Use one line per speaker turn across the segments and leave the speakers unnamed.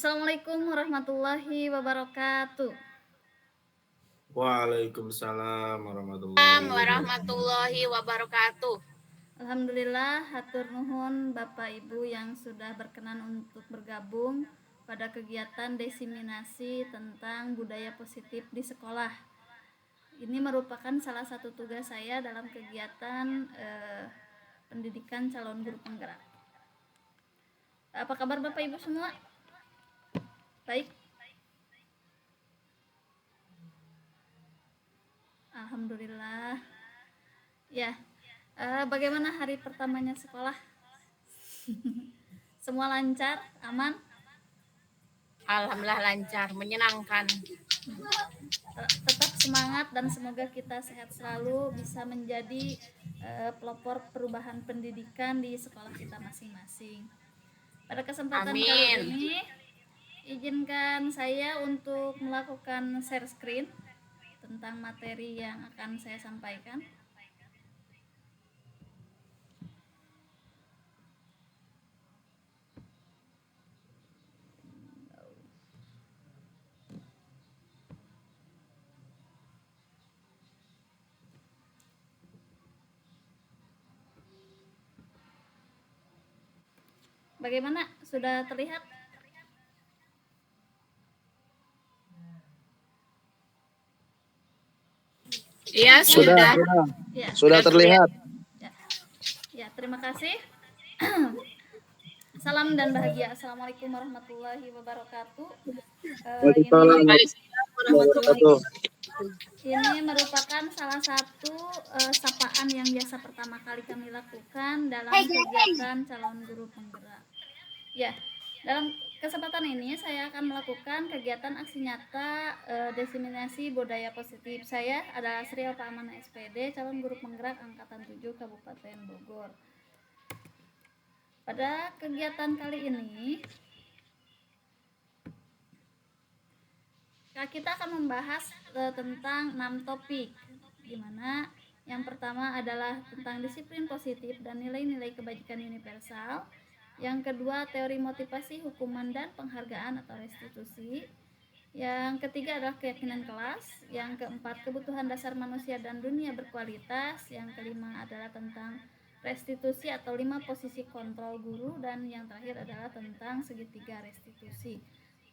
Assalamualaikum warahmatullahi wabarakatuh.
Waalaikumsalam warahmatullahi wabarakatuh.
Warahmatullahi wabarakatuh.
Alhamdulillah, hatur nuhun Bapak Ibu yang sudah berkenan untuk bergabung pada kegiatan diseminasi tentang budaya positif di sekolah. Ini merupakan salah satu tugas saya dalam kegiatan pendidikan calon guru penggerak. Apa kabar Bapak Ibu semua? Baik? Alhamdulillah. Ya, bagaimana hari pertamanya sekolah? Semua lancar, aman?
Alhamdulillah lancar, menyenangkan.
Tetap semangat dan semoga kita sehat selalu, bisa menjadi pelopor perubahan pendidikan di sekolah kita masing-masing. Pada kesempatan
Amin.
kali ini, izinkan saya untuk melakukan share screen tentang materi yang akan saya sampaikan. Bagaimana? Sudah terlihat?
Iya, sudah.
Ya.
Sudah terlihat.
Ya, terima kasih. Salam dan bahagia. Assalamualaikum warahmatullahi wabarakatuh. Ini merupakan salah satu sapaan yang biasa pertama kali kami lakukan dalam kegiatan calon guru penggerak. Ya, dalam kesempatan ini saya akan melakukan kegiatan aksi nyata diseminasi budaya positif. Saya adalah Sri Alfa Amana SPD, calon guru penggerak angkatan 7 Kabupaten Bogor. Pada kegiatan kali ini kita akan membahas tentang 6 topik, di mana yang pertama adalah tentang disiplin positif dan nilai-nilai kebajikan universal. Yang kedua, teori motivasi, hukuman, dan penghargaan atau restitusi. Yang ketiga adalah keyakinan kelas. Yang keempat, kebutuhan dasar manusia dan dunia berkualitas. Yang kelima adalah tentang restitusi atau 5 posisi kontrol guru. Dan yang terakhir adalah tentang segitiga restitusi.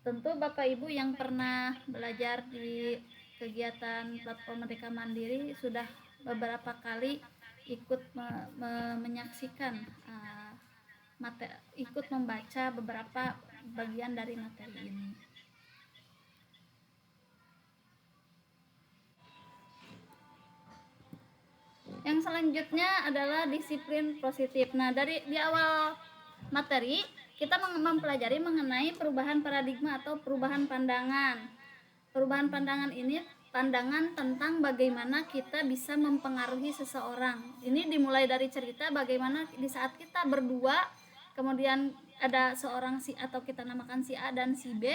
Tentu Bapak Ibu yang pernah belajar di kegiatan platform Merdeka Mandiri sudah beberapa kali ikut menyaksikan ikut membaca beberapa bagian dari materi ini. Yang selanjutnya adalah disiplin positif. Nah, di awal materi kita mempelajari mengenai perubahan paradigma atau perubahan pandangan. Perubahan pandangan ini pandangan tentang bagaimana kita bisa mempengaruhi seseorang. Ini dimulai dari cerita bagaimana di saat kita berdua, kemudian ada seorang si atau kita namakan si A dan si B,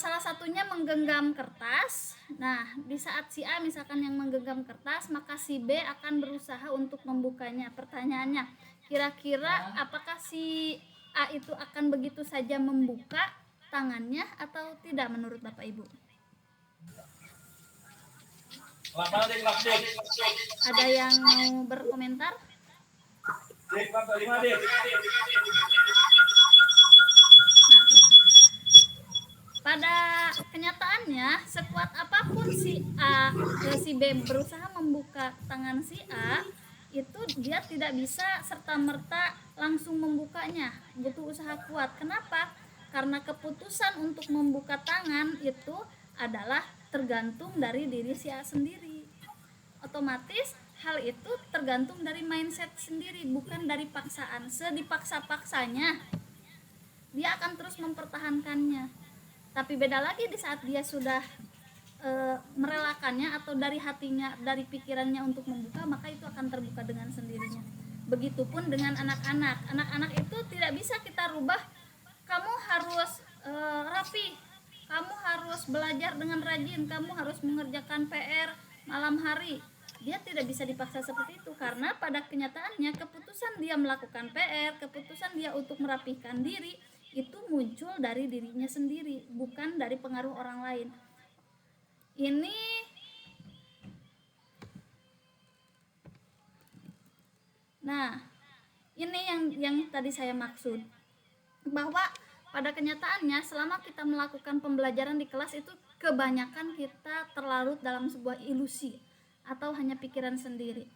salah satunya menggenggam kertas. Nah, di saat si A misalkan yang menggenggam kertas, maka si B akan berusaha untuk membukanya. Pertanyaannya, kira-kira apakah si A itu akan begitu saja membuka tangannya atau tidak menurut Bapak Ibu? Ada yang mau berkomentar? Nah, pada kenyataannya sekuat apapun si A si B berusaha membuka tangan si A, itu dia tidak bisa serta-merta langsung membukanya, butuh usaha kuat. Kenapa? Karena keputusan untuk membuka tangan itu adalah tergantung dari diri si A sendiri. Otomatis hal itu tergantung dari mindset sendiri, bukan dari paksaan. Sedipaksa-paksanya dia akan terus mempertahankannya. Tapi beda lagi di saat dia sudah merelakannya atau dari hatinya, dari pikirannya untuk membuka, maka itu akan terbuka dengan sendirinya. Begitupun dengan anak-anak. Anak-anak itu tidak bisa kita rubah, kamu harus rapi, kamu harus belajar dengan rajin, kamu harus mengerjakan PR malam hari. Dia tidak bisa dipaksa seperti itu, karena pada kenyataannya keputusan dia melakukan PR, keputusan dia untuk merapihkan diri, itu muncul dari dirinya sendiri, bukan dari pengaruh orang lain. Ini yang tadi saya maksud, bahwa pada kenyataannya selama kita melakukan pembelajaran di kelas itu kebanyakan kita terlarut dalam sebuah ilusi atau hanya pikiran sendiri.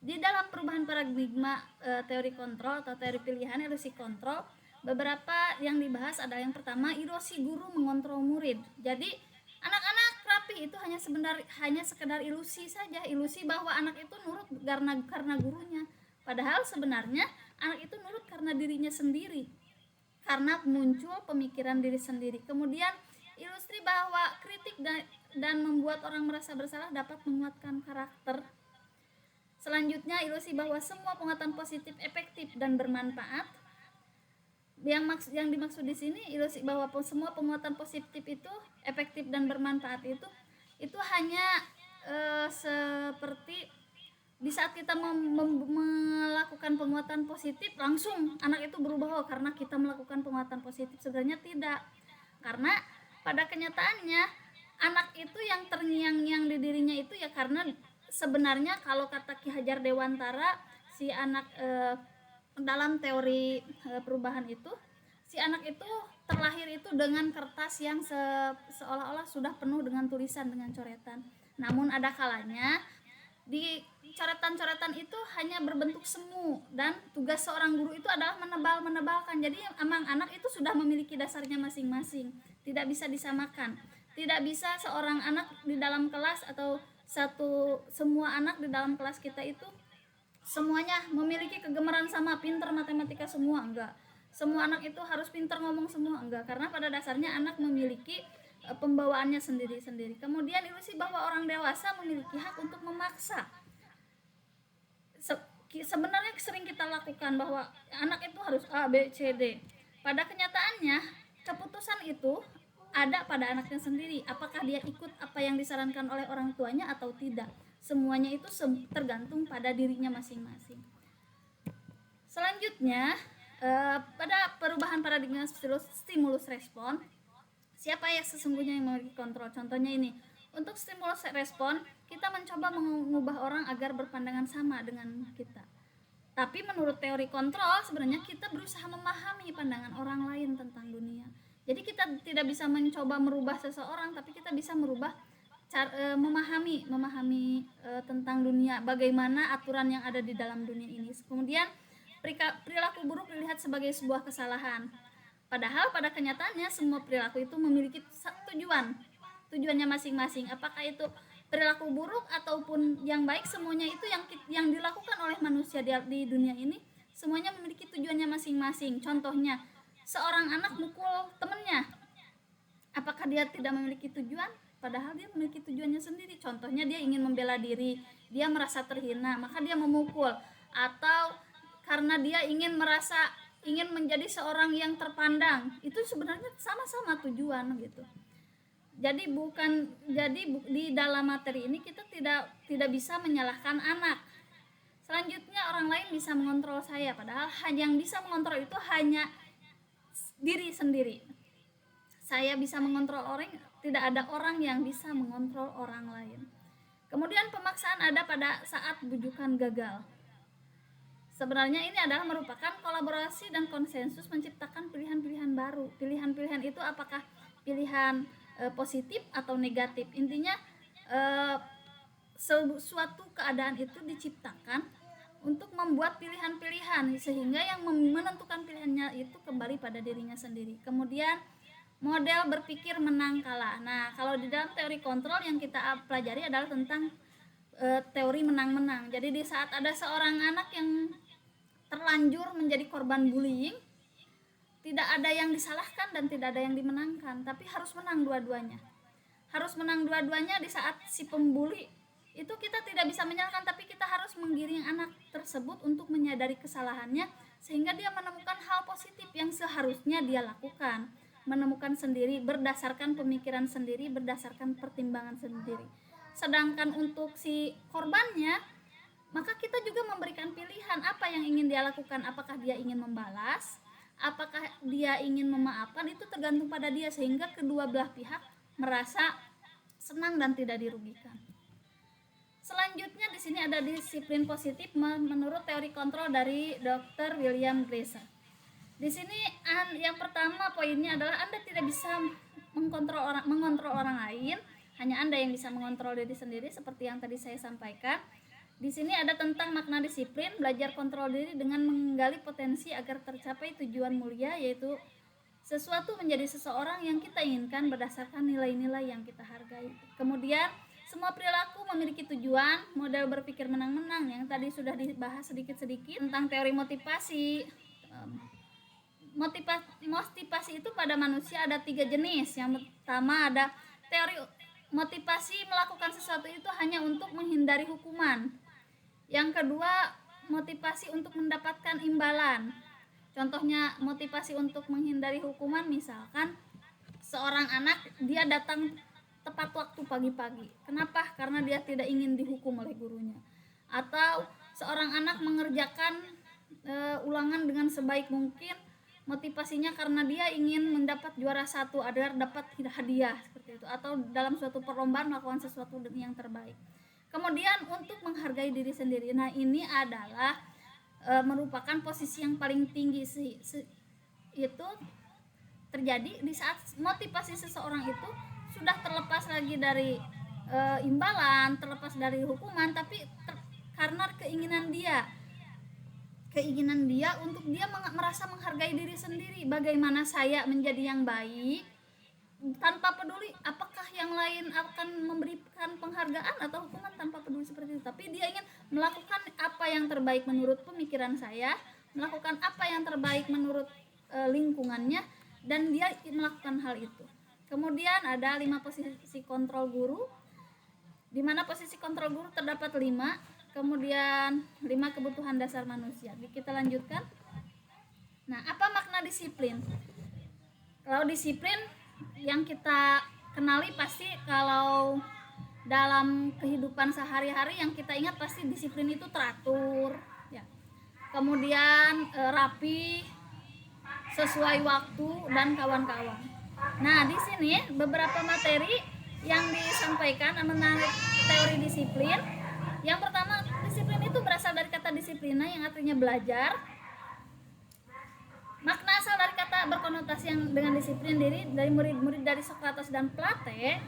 Di dalam perubahan paradigma teori kontrol atau teori pilihan, ilusi kontrol, beberapa yang dibahas adalah yang pertama, ilusi guru mengontrol murid. Jadi anak-anak rapi itu hanya sekedar ilusi saja, ilusi bahwa anak itu nurut karena gurunya. Padahal sebenarnya anak itu nurut karena dirinya sendiri, karena muncul pemikiran diri sendiri. Kemudian ilusi bahwa kritik dan membuat orang merasa bersalah dapat menguatkan karakter. Selanjutnya, ilusi bahwa semua penguatan positif efektif dan bermanfaat. Yang dimaksud di sini, ilusi bahwa semua penguatan positif itu efektif dan bermanfaat itu hanya seperti di saat kita melakukan penguatan positif langsung anak itu berubah karena kita melakukan penguatan positif. Sebenarnya tidak, karena pada kenyataannya anak itu yang terngiang-ngiang di dirinya itu ya karena sebenarnya kalau kata Ki Hajar Dewantara, si anak dalam teori perubahan itu, si anak itu terlahir itu dengan kertas yang seolah-olah sudah penuh dengan tulisan, dengan coretan. Namun ada kalanya di coretan-coretan itu hanya berbentuk semu, dan tugas seorang guru itu adalah menebalkan. Jadi emang anak itu sudah memiliki dasarnya masing-masing, tidak bisa disamakan. Tidak bisa seorang anak di dalam kelas atau semua anak di dalam kelas kita itu semuanya memiliki kegemaran sama, pinter matematika semua, enggak. Semua anak itu harus pinter ngomong semua, enggak, karena pada dasarnya anak memiliki pembawaannya sendiri-sendiri. Kemudian ilusi bahwa orang dewasa memiliki hak untuk memaksa. Sebenarnya sering kita lakukan bahwa anak itu harus A, B, C, D. Pada kenyataannya keputusan itu ada pada anaknya sendiri, apakah dia ikut apa yang disarankan oleh orang tuanya atau tidak. Semuanya itu tergantung pada dirinya masing-masing. Selanjutnya, pada perubahan paradigma stimulus respon, siapa yang sesungguhnya yang memiliki kontrol? Contohnya ini, untuk stimulus respon, kita mencoba mengubah orang agar berpandangan sama dengan kita. Tapi menurut teori kontrol, sebenarnya kita berusaha memahami pandangan orang lain tentang dunia. Jadi kita tidak bisa mencoba merubah seseorang, tapi kita bisa merubah memahami tentang dunia, bagaimana aturan yang ada di dalam dunia ini. Kemudian perilaku buruk dilihat sebagai sebuah kesalahan. Padahal pada kenyataannya semua perilaku itu memiliki tujuannya masing-masing. Apakah itu perilaku buruk ataupun yang baik, semuanya itu yang dilakukan oleh manusia di dunia ini semuanya memiliki tujuannya masing-masing. Contohnya, seorang anak mukul temannya, apakah dia tidak memiliki tujuan? Padahal dia memiliki tujuannya sendiri. Contohnya, dia ingin membela diri, dia merasa terhina, maka dia memukul. Atau karena dia ingin menjadi seorang yang terpandang, itu sebenarnya sama-sama tujuan gitu. Jadi di dalam materi ini kita tidak bisa menyalahkan anak. Selanjutnya, orang lain bisa mengontrol saya, padahal yang bisa mengontrol itu hanya diri sendiri. Saya bisa mengontrol orang, tidak ada orang yang bisa mengontrol orang lain. Kemudian pemaksaan ada pada saat bujukan gagal. Sebenarnya ini adalah merupakan kolaborasi dan konsensus menciptakan pilihan-pilihan baru. Pilihan-pilihan itu apakah pilihan positif atau negatif. Intinya suatu keadaan itu diciptakan untuk membuat pilihan-pilihan, sehingga yang menentukan pilihannya itu kembali pada dirinya sendiri. Kemudian model berpikir menang kalah. Nah, kalau di dalam teori kontrol yang kita pelajari adalah tentang teori menang-menang. Jadi di saat ada seorang anak yang terlanjur menjadi korban bullying, tidak ada yang disalahkan dan tidak ada yang dimenangkan, tapi harus menang dua-duanya. Harus menang dua-duanya. Di saat si pembuli itu kita tidak bisa menyalahkan, tapi kita harus menggiring anak tersebut untuk menyadari kesalahannya, sehingga dia menemukan hal positif yang seharusnya dia lakukan, menemukan sendiri berdasarkan pemikiran sendiri, berdasarkan pertimbangan sendiri. Sedangkan untuk si korbannya, maka kita juga memberikan pilihan apa yang ingin dia lakukan. Apakah dia ingin membalas apakah dia ingin memaafkan itu tergantung pada dia, sehingga kedua belah pihak merasa senang dan tidak dirugikan. Selanjutnya di sini ada disiplin positif menurut teori kontrol dari Dr. William Glasser. Di sini yang pertama poinnya adalah Anda tidak bisa mengontrol orang lain, hanya Anda yang bisa mengontrol diri sendiri seperti yang tadi saya sampaikan. Di sini ada tentang makna disiplin, belajar kontrol diri dengan menggali potensi agar tercapai tujuan mulia, yaitu sesuatu menjadi seseorang yang kita inginkan berdasarkan nilai-nilai yang kita hargai. Kemudian semua perilaku memiliki tujuan, model berpikir menang-menang yang tadi sudah dibahas sedikit-sedikit tentang teori motivasi. Motivasi itu pada manusia ada 3 jenis. Yang pertama ada teori motivasi melakukan sesuatu itu hanya untuk menghindari hukuman. Yang kedua, motivasi untuk mendapatkan imbalan. Contohnya motivasi untuk menghindari hukuman, misalkan seorang anak dia datang tepat waktu pagi-pagi. Kenapa? Karena dia tidak ingin dihukum oleh gurunya. Atau seorang anak mengerjakan ulangan dengan sebaik mungkin, motivasinya karena dia ingin mendapat juara 1 agar dapat hadiah seperti itu, atau dalam suatu perlombaan melakukan sesuatu yang terbaik. Kemudian untuk menghargai diri sendiri. Nah, ini adalah merupakan posisi yang paling tinggi itu terjadi di saat motivasi seseorang itu sudah terlepas lagi dari imbalan, terlepas dari hukuman, tapi karena keinginan dia untuk dia merasa menghargai diri sendiri. Bagaimana saya menjadi yang baik tanpa peduli apakah yang lain akan memberikan penghargaan atau hukuman, tanpa peduli seperti itu. Tapi dia ingin melakukan apa yang terbaik menurut pemikiran saya, melakukan apa yang terbaik menurut lingkungannya, dan dia melakukan hal itu. Kemudian ada 5 posisi kontrol guru, di mana posisi kontrol guru terdapat 5. Kemudian 5 kebutuhan dasar manusia. Kita lanjutkan. Nah, apa makna disiplin? Kalau disiplin yang kita kenali pasti kalau dalam kehidupan sehari-hari yang kita ingat pasti disiplin itu teratur, ya. Kemudian rapi, sesuai waktu, dan kawan-kawan. Nah, di sini beberapa materi yang disampaikan mengenai teori disiplin. Yang pertama, disiplin itu berasal dari kata disiplina yang artinya belajar. Makna asal dari kata berkonotasi yang dengan disiplin diri dari murid-murid dari Sokrates dan Plate.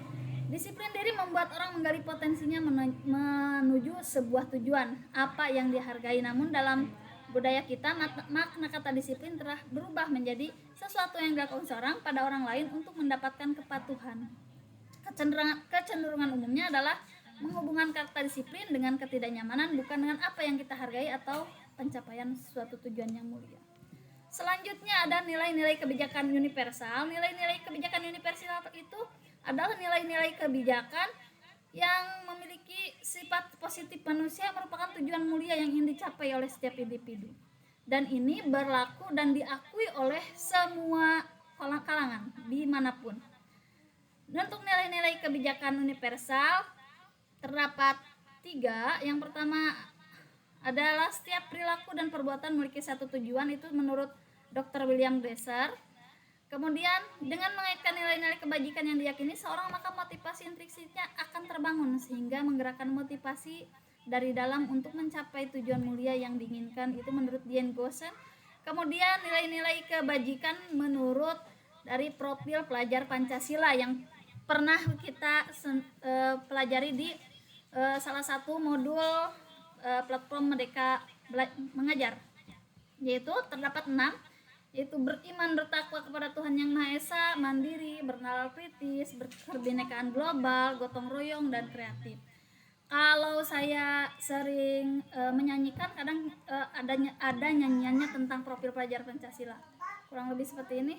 Disiplin diri membuat orang menggali potensinya menuju sebuah tujuan, apa yang dihargai. Namun dalam budaya kita, makna kata disiplin telah berubah menjadi sesuatu yang dilakukan seorang pada orang lain untuk mendapatkan kepatuhan. Kecenderungan umumnya adalah menghubungkan kata disiplin dengan ketidaknyamanan, bukan dengan apa yang kita hargai atau pencapaian suatu tujuan yang mulia. Selanjutnya ada nilai-nilai kebijakan universal. Nilai-nilai kebijakan universal itu adalah nilai-nilai kebijakan yang memiliki sifat positif manusia, merupakan tujuan mulia yang ingin dicapai oleh setiap individu. Dan ini berlaku dan diakui oleh semua kalangan dimanapun. Untuk nilai-nilai kebijakan universal terdapat 3. Yang pertama adalah setiap perilaku dan perbuatan memiliki satu tujuan, itu menurut Dr. William Glasser. Kemudian dengan mengaitkan nilai-nilai kebajikan yang diyakini seorang, maka motivasi intrinsiknya akan terbangun sehingga menggerakkan motivasi dari dalam untuk mencapai tujuan mulia yang diinginkan, itu menurut Dian Gosen. Kemudian nilai-nilai kebajikan menurut dari profil pelajar Pancasila yang pernah kita pelajari di salah satu modul platform Merdeka Mengajar, yaitu terdapat 6, yaitu beriman, bertakwa kepada Tuhan Yang Maha Esa, mandiri, bernalar kritis, berkebinekaan global, gotong royong, dan kreatif. Kalau saya sering menyanyikan, kadang ada nyanyiannya tentang profil pelajar Pancasila, kurang lebih seperti ini.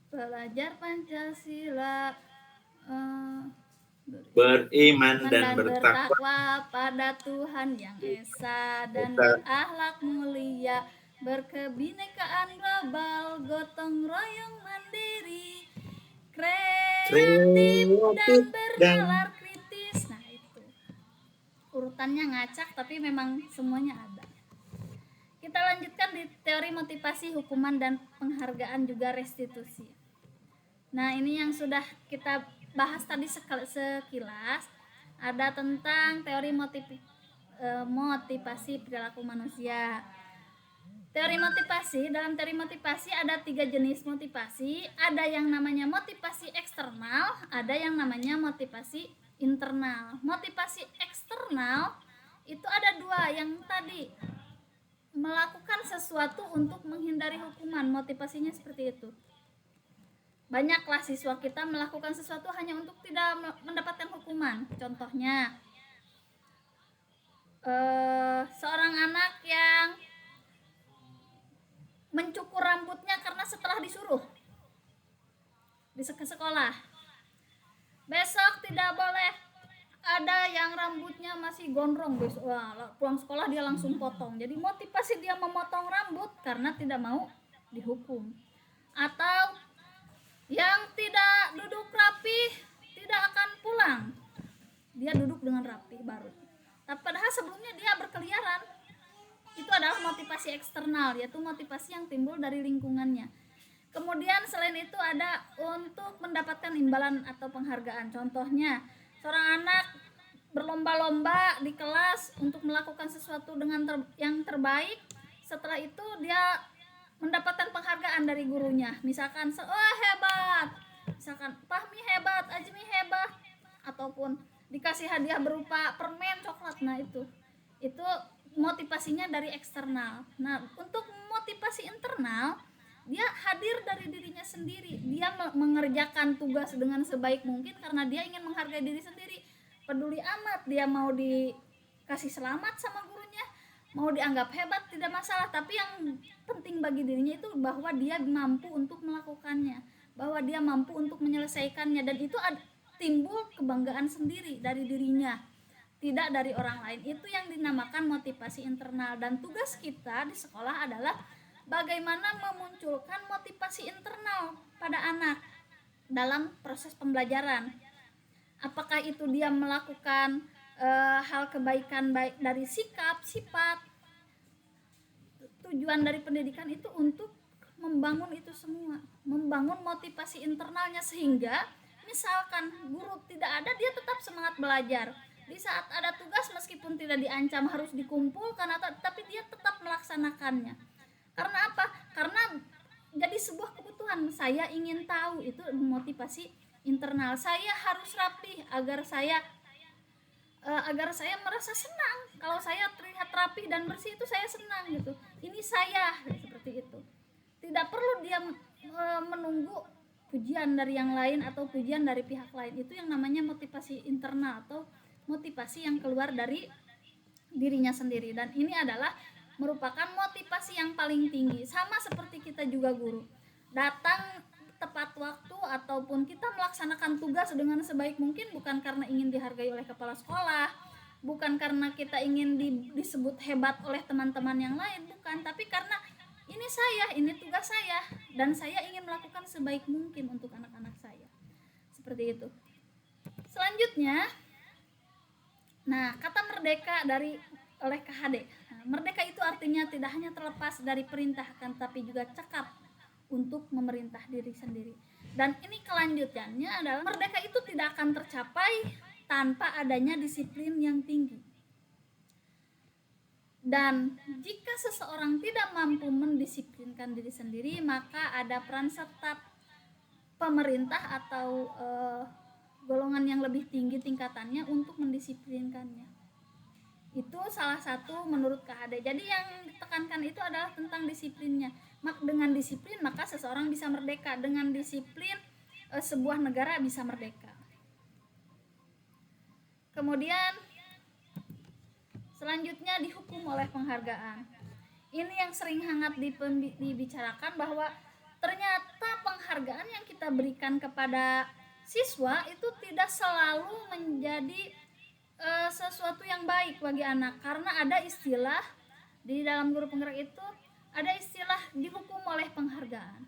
Pelajar Pancasila
Beriman dan bertakwa
bertakwa pada Tuhan Yang Esa dan berakhlak mulia, berkebinekaan global, gotong royong, mandiri, kreatif, dan bernalar kritis. Nah, itu urutannya ngacak tapi memang semuanya ada. Kita lanjutkan di teori motivasi, hukuman dan penghargaan juga restitusi. Nah, ini yang sudah kita bahas tadi sekilas, ada tentang teori motivasi perilaku manusia. Teori motivasi, dalam teori motivasi ada 3 jenis motivasi. Ada yang namanya motivasi eksternal, ada yang namanya motivasi internal. Motivasi eksternal itu ada 2, yang tadi melakukan sesuatu untuk menghindari hukuman, motivasinya seperti itu. Banyaklah siswa kita melakukan sesuatu hanya untuk tidak mendapatkan hukuman. Contohnya, seorang anak yang mencukur rambutnya karena setelah disuruh di sekolah. Besok tidak boleh ada yang rambutnya masih gondrong, besok pulang sekolah dia langsung potong. Jadi motivasi dia memotong rambut karena tidak mau dihukum. Atau yang tidak duduk rapi tidak akan pulang, dia duduk dengan rapi baru, tapi padahal sebelumnya dia berkeliaran. Itu adalah motivasi eksternal, yaitu motivasi yang timbul dari lingkungannya. Kemudian selain itu ada untuk mendapatkan imbalan atau penghargaan. Contohnya, seorang anak berlomba-lomba di kelas untuk melakukan sesuatu dengan yang terbaik. Setelah itu dia mendapatkan penghargaan dari gurunya. Misalkan, "Oh, hebat." Misalkan, "Fahmi hebat, Ajmi hebat." Ataupun dikasih hadiah berupa permen, coklat. Nah, itu motivasinya dari eksternal. Nah, untuk motivasi internal, dia hadir dari dirinya sendiri. Dia mengerjakan tugas dengan sebaik mungkin karena dia ingin menghargai diri sendiri. Peduli amat dia mau dikasih selamat sama gurunya, mau dianggap hebat, tidak masalah. Tapi yang penting bagi dirinya itu bahwa dia mampu untuk melakukannya, bahwa dia mampu untuk menyelesaikannya, dan itu timbul kebanggaan sendiri dari dirinya, tidak dari orang lain. Itu yang dinamakan motivasi internal. Dan tugas kita di sekolah adalah bagaimana memunculkan motivasi internal pada anak dalam proses pembelajaran. Apakah itu dia melakukan hal kebaikan baik dari sikap, sifat. Tujuan dari pendidikan itu untuk membangun itu semua, membangun motivasi internalnya, sehingga misalkan guru tidak ada, dia tetap semangat belajar. Di saat ada tugas, meskipun tidak diancam harus dikumpulkan, tapi dia tetap melaksanakannya. Karena apa? Karena jadi sebuah kebutuhan. Saya ingin tahu, itu motivasi internal. Saya harus rapi agar saya merasa senang. Kalau saya terlihat rapi dan bersih, itu saya senang gitu. Ini saya, seperti itu. Tidak perlu dia menunggu pujian dari yang lain atau pujian dari pihak lain. Itu yang namanya motivasi internal atau motivasi yang keluar dari dirinya sendiri. Dan ini adalah merupakan motivasi yang paling tinggi. Sama seperti kita juga guru, datang tepat waktu ataupun kita melaksanakan tugas dengan sebaik mungkin, bukan karena ingin dihargai oleh kepala sekolah, bukan karena kita ingin disebut hebat oleh teman-teman yang lain, bukan, tapi karena ini tugas saya dan saya ingin melakukan sebaik mungkin untuk anak-anak saya. Seperti itu. Selanjutnya, nah, kata merdeka oleh KHD. Nah, merdeka itu artinya tidak hanya terlepas dari perintah, tapi juga cakap untuk memerintah diri sendiri. Dan ini kelanjutannya adalah merdeka itu tidak akan tercapai tanpa adanya disiplin yang tinggi. Dan jika seseorang tidak mampu mendisiplinkan diri sendiri, maka ada peran serta pemerintah atau golongan yang lebih tinggi tingkatannya untuk mendisiplinkannya. Itu salah satu menurut KHD. Jadi yang ditekankan itu adalah tentang disiplinnya. Dengan disiplin maka seseorang bisa merdeka. Dengan disiplin sebuah negara bisa merdeka. Kemudian selanjutnya dihukum oleh penghargaan. Ini yang sering hangat dibicarakan, bahwa ternyata penghargaan yang kita berikan kepada siswa itu tidak selalu menjadi sesuatu yang baik bagi anak, karena ada istilah di dalam guru penggerak itu, ada istilah dihukum oleh penghargaan,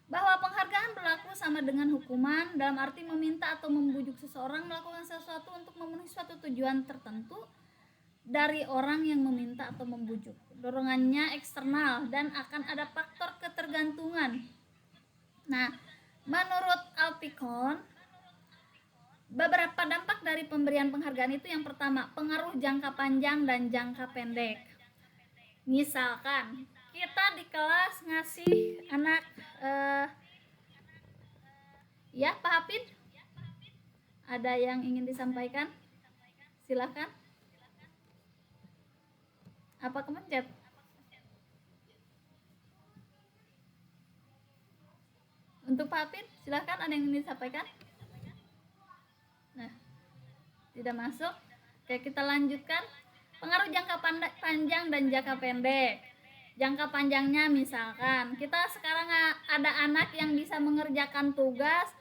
bahwa penghargaan berlaku sama dengan hukuman dalam arti meminta atau membujuk seseorang melakukan sesuatu untuk memenuhi suatu tujuan tertentu, dari orang yang meminta atau membujuk. Dorongannya eksternal dan akan ada faktor ketergantungan. Nah, menurut Alpicon, beberapa dampak dari pemberian penghargaan itu yang pertama, pengaruh jangka panjang dan jangka pendek. Misalkan kita di kelas ngasih anak ya Pak Hafid, ada yang ingin disampaikan? Silakan. Apa kemencet? Untuk Pak Hafid, silakan, ada yang ingin disampaikan? Nah, tidak masuk. Oke, kita lanjutkan. Pengaruh jangka panjang dan jangka pendek. Jangka panjangnya misalkan kita sekarang ada anak yang bisa mengerjakan tugas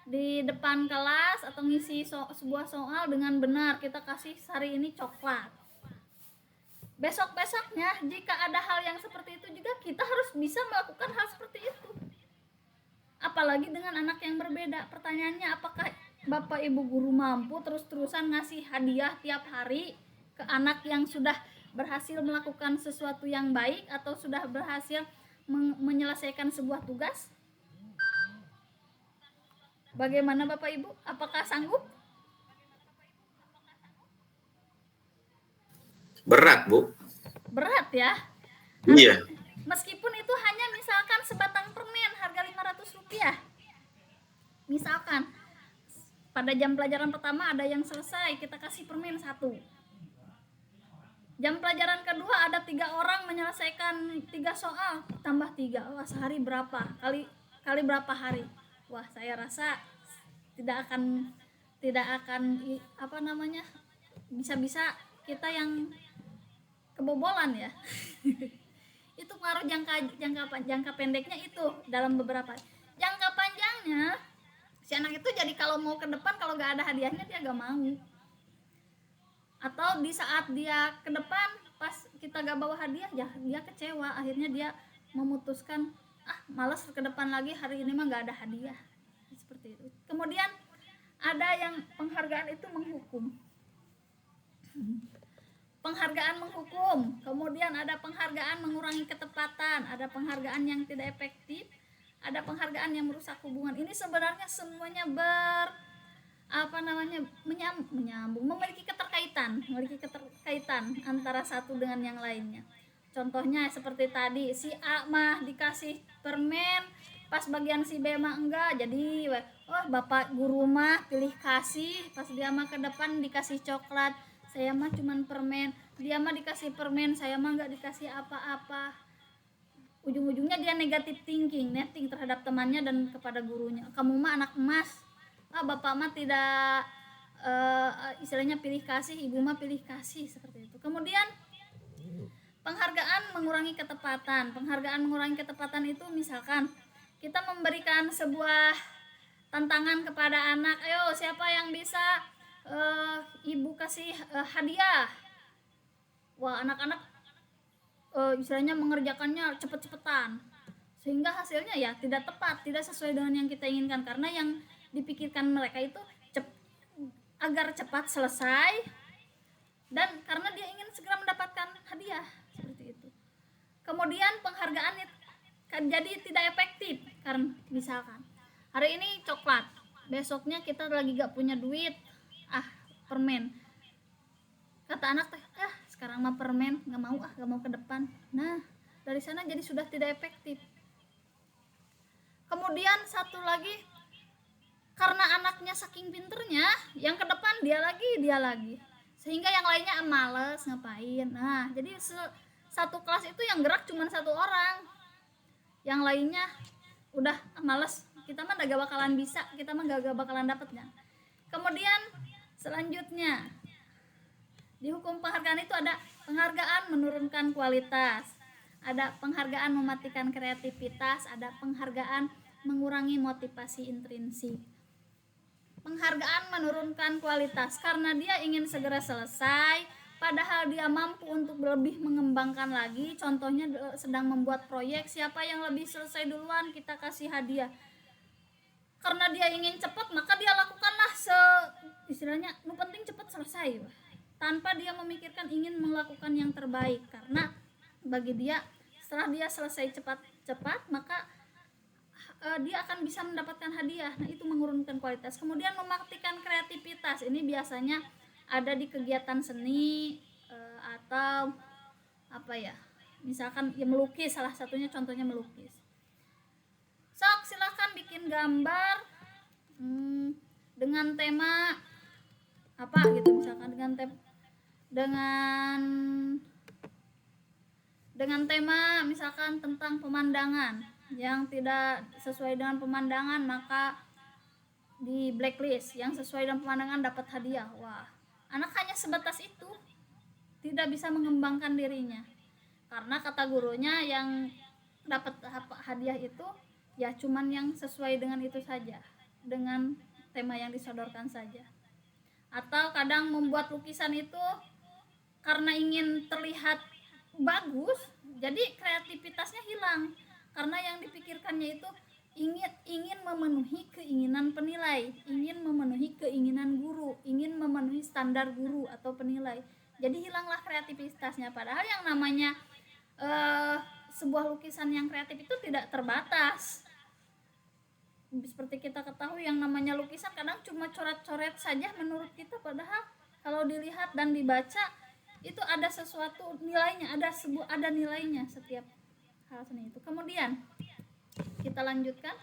di depan kelas atau ngisi sebuah soal dengan benar, kita kasih hari ini coklat. Besok-besoknya jika ada hal yang seperti itu juga kita harus bisa melakukan hal seperti itu. Apalagi dengan anak yang berbeda. Pertanyaannya, apakah Bapak Ibu guru mampu terus-terusan ngasih hadiah tiap hari ke anak yang sudah berhasil melakukan sesuatu yang baik atau sudah berhasil menyelesaikan sebuah tugas? Bagaimana Bapak Ibu? Apakah sanggup?
Berat, Bu.
Berat ya.
Iya.
Meskipun itu hanya misalkan sebatang permen harga Rp500. Misalkan pada jam pelajaran pertama ada yang selesai, kita kasih permen 1. Jam pelajaran kedua ada 3 orang menyelesaikan 3 soal, tambah 3. Wah, sehari berapa? Kali berapa hari? Wah, saya rasa tidak akan bisa-bisa kita yang kebobolan ya. Itu pengaruh jangka pendeknya itu dalam beberapa. Jangka panjangnya si anak itu jadi kalau mau ke depan, kalau gak ada hadiahnya dia gak mau. Atau di saat dia ke depan pas kita gak bawa hadiah ya dia kecewa, akhirnya dia memutuskan malas ke depan lagi, hari ini mah gak ada hadiah. Seperti itu. Kemudian ada yang penghargaan itu menghukum. Penghargaan menghukum, kemudian ada penghargaan mengurangi ketepatan, ada penghargaan yang tidak efektif, ada penghargaan yang merusak hubungan. Ini sebenarnya semuanya menyambung, memiliki keterkaitan antara satu dengan yang lainnya. Contohnya seperti tadi, si A mah dikasih permen, pas bagian si B mah enggak, jadi bapak guru mah pilih kasih, pas dia mah ke depan dikasih coklat, saya mah cuman permen, dia mah dikasih permen, saya mah enggak dikasih apa-apa. Ujung-ujungnya dia negatif thinking, netting terhadap temannya dan kepada gurunya. Kamu mah anak emas, bapak mah tidak istilahnya pilih kasih, ibu mah pilih kasih, seperti itu. Kemudian penghargaan mengurangi ketepatan. Penghargaan mengurangi ketepatan itu misalkan kita memberikan sebuah tantangan kepada anak, ayo siapa yang bisa ibu kasih hadiah. Wah, anak-anak istilahnya mengerjakannya cepet-cepetan, sehingga hasilnya ya tidak tepat, tidak sesuai dengan yang kita inginkan, karena yang dipikirkan mereka itu agar cepat selesai dan karena dia ingin segera mendapatkan hadiah, seperti itu. Kemudian penghargaan jadi tidak efektif, karena misalkan hari ini coklat, besoknya kita lagi gak punya duit, permen. Kata anak sekarang mah permen, gak mau ke depan. Nah, dari sana jadi sudah tidak efektif. Kemudian satu lagi, karena anaknya saking pinternya, yang ke depan dia lagi, sehingga yang lainnya males ngapain. Nah, jadi satu kelas itu yang gerak cuma 1 orang, yang lainnya udah males, kita mah gak bakalan bisa, kita mah gak bakalan dapetnya. Kemudian selanjutnya di hukum penghargaan itu ada penghargaan menurunkan kualitas, ada penghargaan mematikan kreativitas, ada penghargaan mengurangi motivasi intrinsik. Penghargaan menurunkan kualitas karena dia ingin segera selesai, padahal dia mampu untuk lebih mengembangkan lagi. Contohnya sedang membuat proyek, siapa yang lebih selesai duluan kita kasih hadiah. Karena dia ingin cepat, maka dia lakukanlah istilahnya nu penting cepat selesai. tanpa dia memikirkan ingin melakukan yang terbaik, karena bagi dia setelah dia selesai cepat maka dia akan bisa mendapatkan hadiah. Nah, itu menurunkan kualitas. Kemudian mematikan kreativitas. Ini biasanya ada di kegiatan seni atau apa ya? Misalkan ya melukis, salah satunya contohnya melukis. Sok, silakan bikin gambar dengan tema apa gitu, misalkan dengan tema misalkan tentang pemandangan. Yang tidak sesuai dengan pemandangan maka di blacklist, yang sesuai dengan pemandangan dapat hadiah. Wah, anak hanya sebatas itu, tidak bisa mengembangkan dirinya, karena kata gurunya yang dapat hadiah itu ya cuman yang sesuai dengan itu saja, dengan tema yang disodorkan saja. Atau kadang membuat lukisan itu karena ingin terlihat bagus, jadi kreativitasnya hilang, karena yang dipikirkannya itu ingin memenuhi keinginan penilai, ingin memenuhi keinginan guru, ingin memenuhi standar guru atau penilai. Jadi hilanglah kreativitasnya. Padahal yang namanya sebuah lukisan yang kreatif itu tidak terbatas. Seperti kita ketahui, yang namanya lukisan kadang cuma coret-coret saja menurut kita, padahal kalau dilihat dan dibaca itu ada sesuatu nilainya, ada nilainya setiap hal seni itu. Kemudian kita lanjutkan.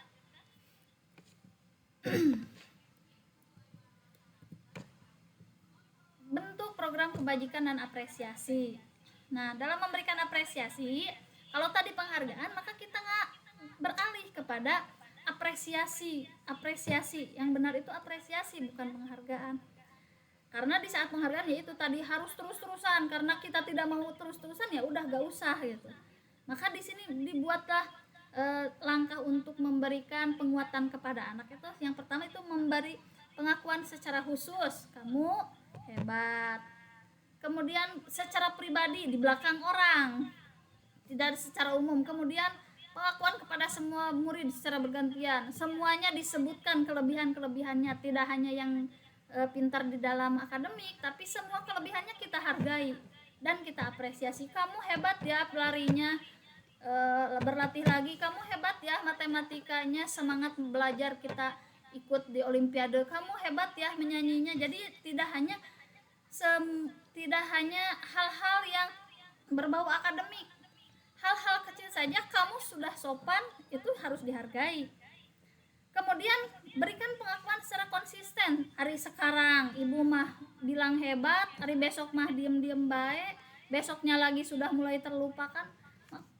Bentuk program kebajikan dan apresiasi. Nah, dalam memberikan apresiasi, kalau tadi penghargaan, maka kita nggak beralih kepada apresiasi. Yang benar itu apresiasi, bukan penghargaan. Karena di saat penghargaan ya itu tadi harus terus-terusan, karena kita tidak mau terus-terusan ya udah gak usah gitu. Maka di sini dibuatlah langkah untuk memberikan penguatan kepada anak itu. Yang pertama itu memberi pengakuan secara khusus, kamu hebat. Kemudian secara pribadi di belakang orang, tidak secara umum. Kemudian pengakuan kepada semua murid secara bergantian, semuanya disebutkan kelebihannya, tidak hanya yang pintar di dalam akademik, tapi semua kelebihannya kita hargai dan kita apresiasi. Kamu hebat ya pelarinya, berlatih lagi. Kamu hebat ya matematikanya, semangat belajar, kita ikut di olimpiade. Kamu hebat ya menyanyinya. Jadi tidak hanya hal-hal yang berbau akademik, hal-hal kecil saja kamu sudah sopan, itu harus dihargai. Kemudian berikan pengakuan secara konsisten. Hari sekarang ibu mah bilang hebat, hari besok mah diem-diem baik, besoknya lagi sudah mulai terlupakan.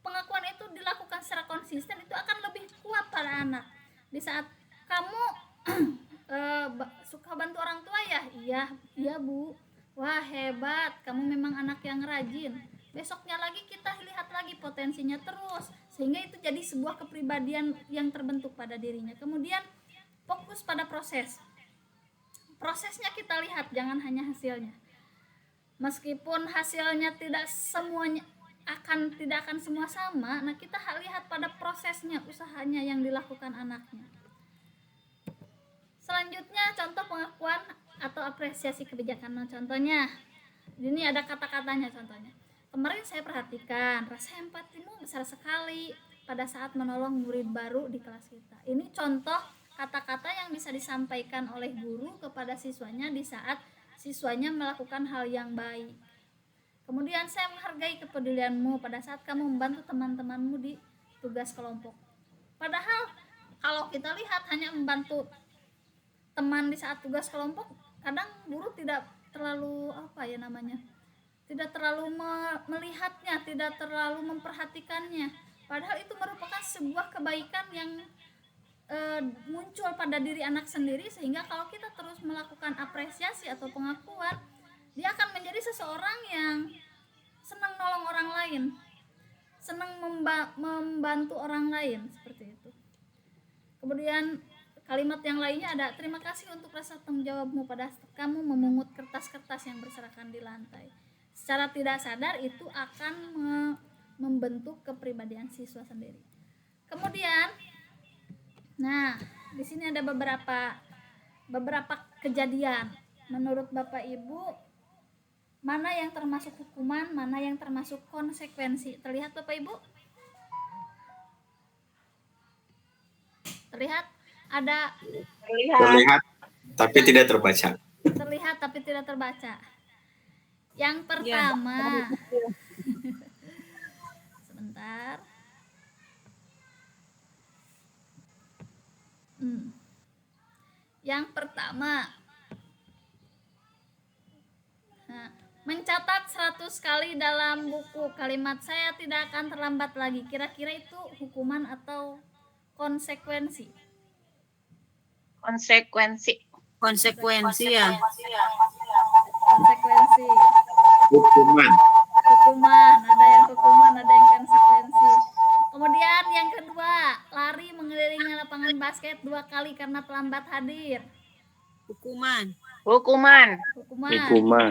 Pengakuan itu dilakukan secara konsisten, itu akan lebih kuat pada anak. Di saat kamu suka bantu orang tua ya, iya bu, wah hebat, kamu memang anak yang rajin. Besoknya lagi kita lihat lagi potensinya terus, sehingga itu jadi sebuah kepribadian yang terbentuk pada dirinya. Kemudian fokus pada prosesnya kita lihat, jangan hanya hasilnya. Meskipun hasilnya tidak akan semua sama, nah kita lihat pada prosesnya, usahanya yang dilakukan anaknya. Selanjutnya contoh pengakuan atau apresiasi kebijakan. Nah, contohnya ini ada kata-katanya. Contohnya, kemarin saya perhatikan rasa empatimu besar sekali pada saat menolong murid baru di kelas kita. Ini contoh kata-kata yang bisa disampaikan oleh guru kepada siswanya di saat siswanya melakukan hal yang baik. Kemudian, saya menghargai kepedulianmu pada saat kamu membantu teman-temanmu di tugas kelompok. Padahal kalau kita lihat hanya membantu teman di saat tugas kelompok, kadang guru tidak terlalu tidak terlalu melihatnya, tidak terlalu memperhatikannya. Padahal itu merupakan sebuah kebaikan yang muncul pada diri anak sendiri, sehingga kalau kita terus melakukan apresiasi atau pengakuan, dia akan menjadi seseorang yang senang nolong orang lain, senang membantu orang lain, seperti itu. Kemudian kalimat yang lainnya ada, terima kasih untuk rasa tanggung jawabmu pada kamu memungut kertas-kertas yang berserakan di lantai. Secara tidak sadar itu akan membentuk kepribadian siswa sendiri. Kemudian, nah di sini ada beberapa kejadian. Menurut Bapak Ibu, mana yang termasuk hukuman, mana yang termasuk konsekuensi. Terlihat Bapak Ibu? Terlihat ada
Terlihat tapi tidak terbaca.
terlihat tapi tidak terbaca. Yang pertama, sebentar. Yang pertama, mencatat 100 kali dalam buku kalimat saya tidak akan terlambat lagi. Kira-kira itu hukuman atau konsekuensi?
Konsekuensi.
Konsekuensi ya.
Konsekuensi.
Hukuman.
Hukuman, ada yang hukuman, ada yang konsekuensi. Kemudian yang kedua, lari mengelilingi lapangan basket 2 kali karena terlambat hadir.
Hukuman.
Hukuman.
Hukuman.
Hukuman.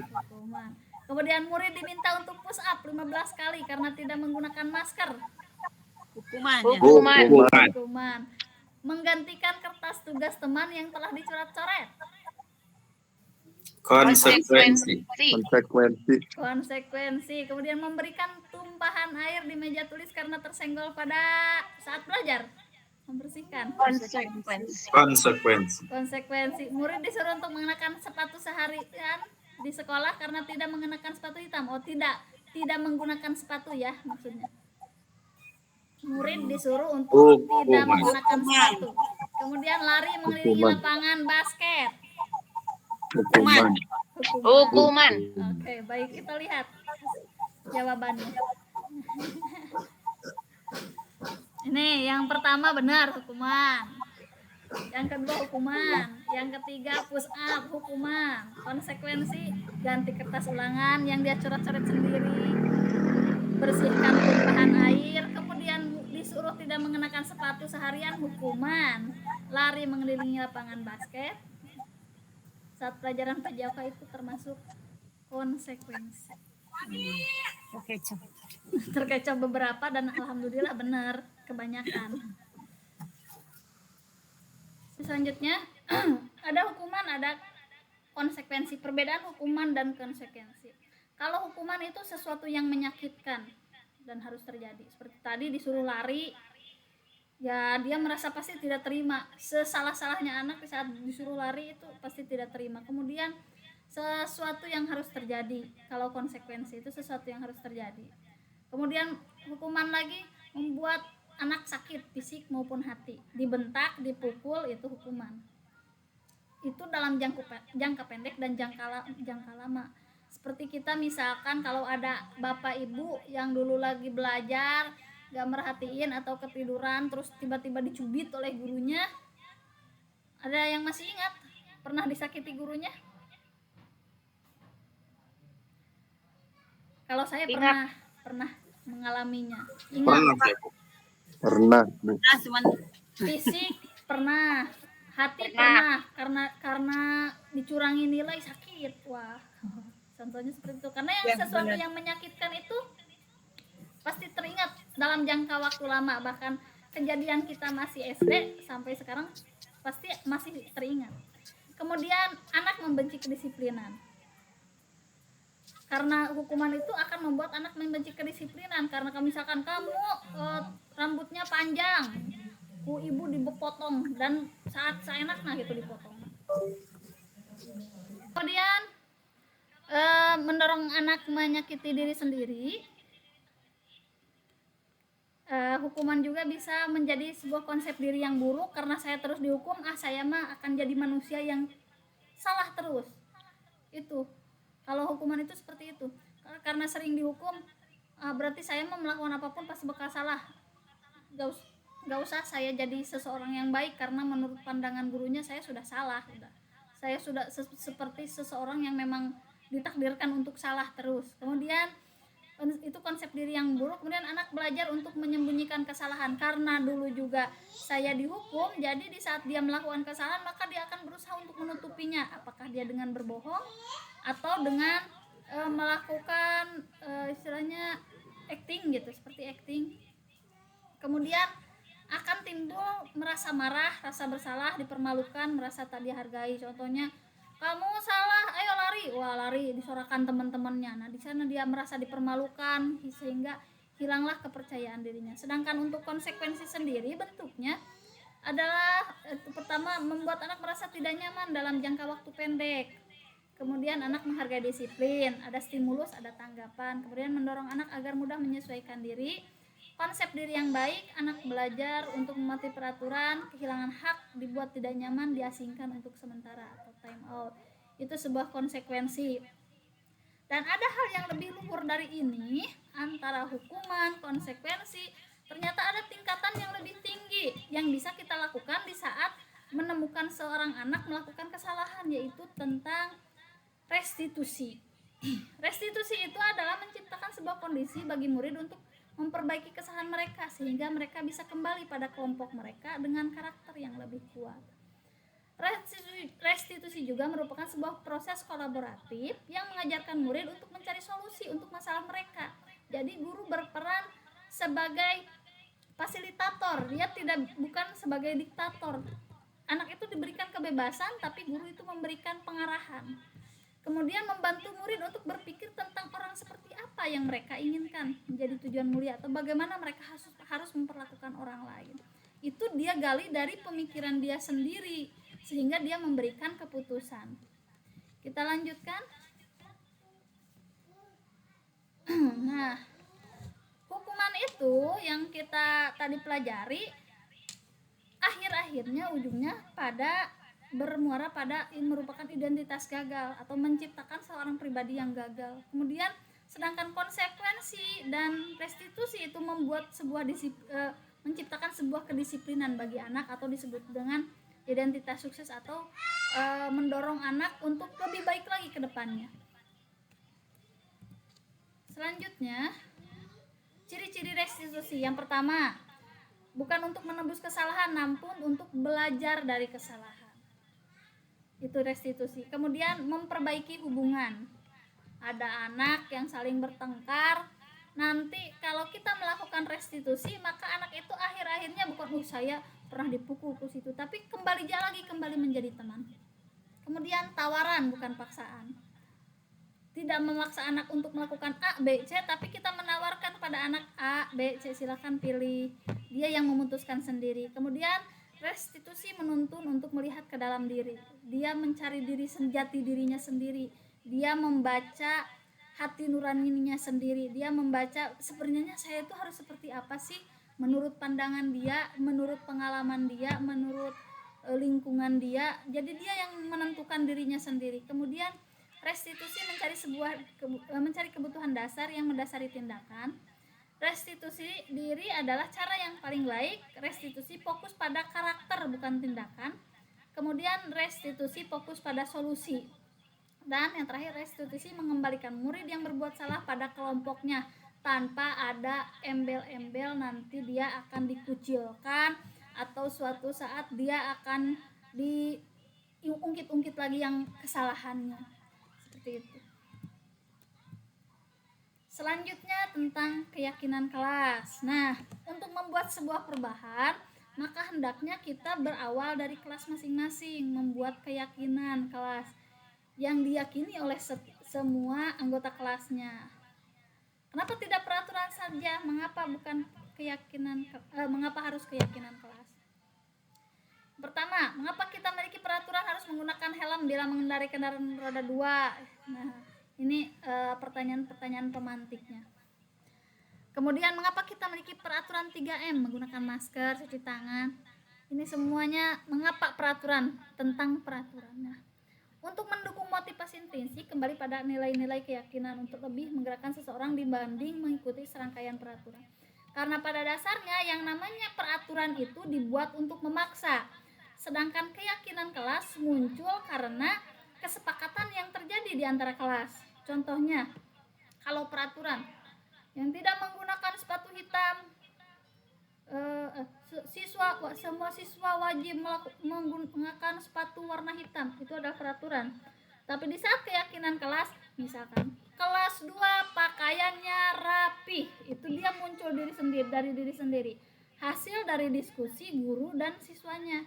Hukuman. Kemudian murid diminta untuk push up 15 kali karena tidak menggunakan masker.
Hukuman ya.
Hukuman.
Hukuman.
Hukuman. Menggantikan kertas tugas teman yang telah dicoret-coret.
Konsekuensi.
Konsekuensi.
Konsekuensi. Kemudian memberikan tumpahan air di meja tulis karena tersenggol pada saat belajar. Membersihkan.
Konsekuensi.
Konsekuensi.
Konsekuensi. Murid disuruh untuk mengenakan sepatu seharian di sekolah karena tidak mengenakan sepatu hitam. Oh, tidak menggunakan sepatu ya maksudnya. Murid disuruh untuk tidak mengenakan sepatu. Kemudian lari mengelilingi lapangan basket.
Hukuman.
Hukuman.
Oke, baik, kita lihat jawabannya. Ini yang pertama benar, hukuman. Yang kedua hukuman. Yang ketiga push up, hukuman. Konsekuensi ganti kertas ulangan yang dia coret-coret sendiri. Bersihkan tumpahan air, kemudian disuruh tidak mengenakan sepatu seharian, hukuman. Lari mengelilingi lapangan basket saat pelajaran PJOK itu termasuk konsekuensi. Terkecoh beberapa dan alhamdulillah benar kebanyakan. Selanjutnya ada hukuman, ada konsekuensi. Perbedaan hukuman dan konsekuensi. Kalau hukuman itu sesuatu yang menyakitkan dan harus terjadi. Seperti tadi disuruh lari, ya dia merasa pasti tidak terima. Sesalah-salahnya anak saat disuruh lari itu pasti tidak terima. Kemudian sesuatu yang harus terjadi. Kalau konsekuensi itu sesuatu yang harus terjadi. Kemudian hukuman lagi membuat anak sakit fisik maupun hati. Dibentak, dipukul, itu hukuman. Itu dalam jangka pendek dan jangka lama. Seperti kita misalkan kalau ada bapak ibu yang dulu lagi belajar gak merhatiin atau ketiduran terus tiba-tiba dicubit oleh gurunya. Ada yang masih ingat pernah disakiti gurunya? Kalau saya pernah mengalaminya. Ingat.
Pernah.
Fisik pernah, hati pernah karena dicurangi nilai sakit. Wah, contohnya seperti itu. Karena yang sesuatu yang menyakitkan itu pasti teringat dalam jangka waktu lama. Bahkan kejadian kita masih SD sampai sekarang pasti masih teringat. Kemudian anak membenci kedisiplinan. Karena hukuman itu akan membuat anak membenci kedisiplinan. Karena misalkan kamu rambutnya panjang, ibu dipotong dan saat seenaknya gitu dipotong. Kemudian mendorong anak menyakiti diri sendiri. Hukuman juga bisa menjadi sebuah konsep diri yang buruk karena saya terus dihukum, saya mah akan jadi manusia yang salah terus. Itu kalau hukuman itu seperti itu, karena sering dihukum berarti saya mau melakukan apapun pasti bakal salah. Gak usah saya jadi seseorang yang baik karena menurut pandangan gurunya saya sudah salah. Saya sudah seperti seseorang yang memang ditakdirkan untuk salah terus. Kemudian itu konsep diri yang buruk. Kemudian anak belajar untuk menyembunyikan kesalahan karena dulu juga saya dihukum. Jadi di saat dia melakukan kesalahan maka dia akan berusaha untuk menutupinya. Apakah dia dengan berbohong atau dengan melakukan istilahnya acting gitu, seperti acting. Kemudian akan timbul merasa marah, rasa bersalah, dipermalukan, merasa tak dihargai. Contohnya, kamu salah, ayo lari. wah lari disorakan teman-temannya. Nah, di sana dia merasa dipermalukan sehingga hilanglah kepercayaan dirinya. Sedangkan untuk konsekuensi sendiri bentuknya adalah pertama membuat anak merasa tidak nyaman dalam jangka waktu pendek. Kemudian anak menghargai disiplin, ada stimulus, ada tanggapan. Kemudian mendorong anak agar mudah menyesuaikan diri. Konsep diri yang baik, anak belajar untuk mematuhi peraturan, kehilangan hak, dibuat tidak nyaman, diasingkan untuk sementara atau time out. Itu sebuah konsekuensi. Dan ada hal yang lebih luhur dari ini, antara hukuman, konsekuensi, ternyata ada tingkatan yang lebih tinggi yang bisa kita lakukan di saat menemukan seorang anak melakukan kesalahan, yaitu tentang restitusi. Restitusi itu adalah menciptakan sebuah kondisi bagi murid untuk memperbaiki kesalahan mereka sehingga mereka bisa kembali pada kelompok mereka dengan karakter yang lebih kuat. Restitusi juga merupakan sebuah proses kolaboratif yang mengajarkan murid untuk mencari solusi untuk masalah mereka. Jadi guru berperan sebagai fasilitator, dia bukan sebagai diktator. Anak itu diberikan kebebasan tapi guru itu memberikan pengarahan. Kemudian membantu murid untuk berpikir tentang orang seperti apa yang mereka inginkan menjadi tujuan mulia atau bagaimana mereka harus memperlakukan orang lain. Itu dia gali dari pemikiran dia sendiri sehingga dia memberikan keputusan. Kita lanjutkan. Nah, hukuman itu yang kita tadi pelajari akhir-akhirnya ujungnya bermuara pada merupakan identitas gagal atau menciptakan seorang pribadi yang gagal. Kemudian sedangkan konsekuensi dan restitusi itu membuat menciptakan sebuah kedisiplinan bagi anak atau disebut dengan identitas sukses atau mendorong anak untuk lebih baik lagi ke depannya. Selanjutnya, ciri-ciri restitusi. Yang pertama, bukan untuk menebus kesalahan namun untuk belajar dari kesalahan. Itu restitusi. Kemudian memperbaiki hubungan. Ada anak yang saling bertengkar, nanti kalau kita melakukan restitusi maka anak itu akhir-akhirnya bukan saya pernah dipukul ke situ, tapi kembali menjadi teman. Kemudian tawaran bukan paksaan. Tidak memaksa anak untuk melakukan A, B, C, tapi kita menawarkan pada anak A, B, C, silakan pilih. Dia yang memutuskan sendiri. Kemudian restitusi menuntun untuk melihat ke dalam diri. Dia mencari jati dirinya sendiri. Dia membaca hati nuraninya sendiri. Dia membaca sebenarnya saya itu harus seperti apa sih menurut pandangan dia, menurut pengalaman dia, menurut lingkungan dia. Jadi dia yang menentukan dirinya sendiri. Kemudian restitusi mencari kebutuhan dasar yang mendasari tindakan. Restitusi diri adalah cara yang paling baik. Restitusi fokus pada karakter bukan tindakan. Kemudian restitusi fokus pada solusi. Dan yang terakhir, restitusi mengembalikan murid yang berbuat salah pada kelompoknya tanpa ada embel-embel nanti dia akan dikucilkan atau suatu saat dia akan diungkit-ungkit lagi yang kesalahannya. Seperti itu. Selanjutnya tentang keyakinan kelas. Nah, untuk membuat sebuah perubahan, maka hendaknya kita berawal dari kelas masing-masing, membuat keyakinan kelas yang diyakini oleh semua anggota kelasnya. Kenapa tidak peraturan saja? Mengapa harus keyakinan kelas? Pertama, mengapa kita memiliki peraturan harus menggunakan helm bila mengendarai kendaraan roda 2? Nah, ini pertanyaan-pertanyaan pemantiknya. Kemudian, mengapa kita memiliki peraturan 3M, menggunakan masker, cuci tangan? Ini semuanya mengapa peraturan, tentang peraturan. Nah, untuk mendukung motivasi intrinsik kembali pada nilai-nilai keyakinan untuk lebih menggerakkan seseorang dibanding mengikuti serangkaian peraturan. Karena pada dasarnya yang namanya peraturan itu dibuat untuk memaksa. Sedangkan keyakinan kelas muncul karena kesepakatan yang terjadi di antara kelas. Contohnya, kalau peraturan yang tidak menggunakan sepatu hitam, semua siswa wajib menggunakan sepatu warna hitam, itu adalah peraturan. Tapi di saat keyakinan kelas, misalkan kelas 2 pakaiannya rapi, itu dia muncul dari diri sendiri, hasil dari diskusi guru dan siswanya.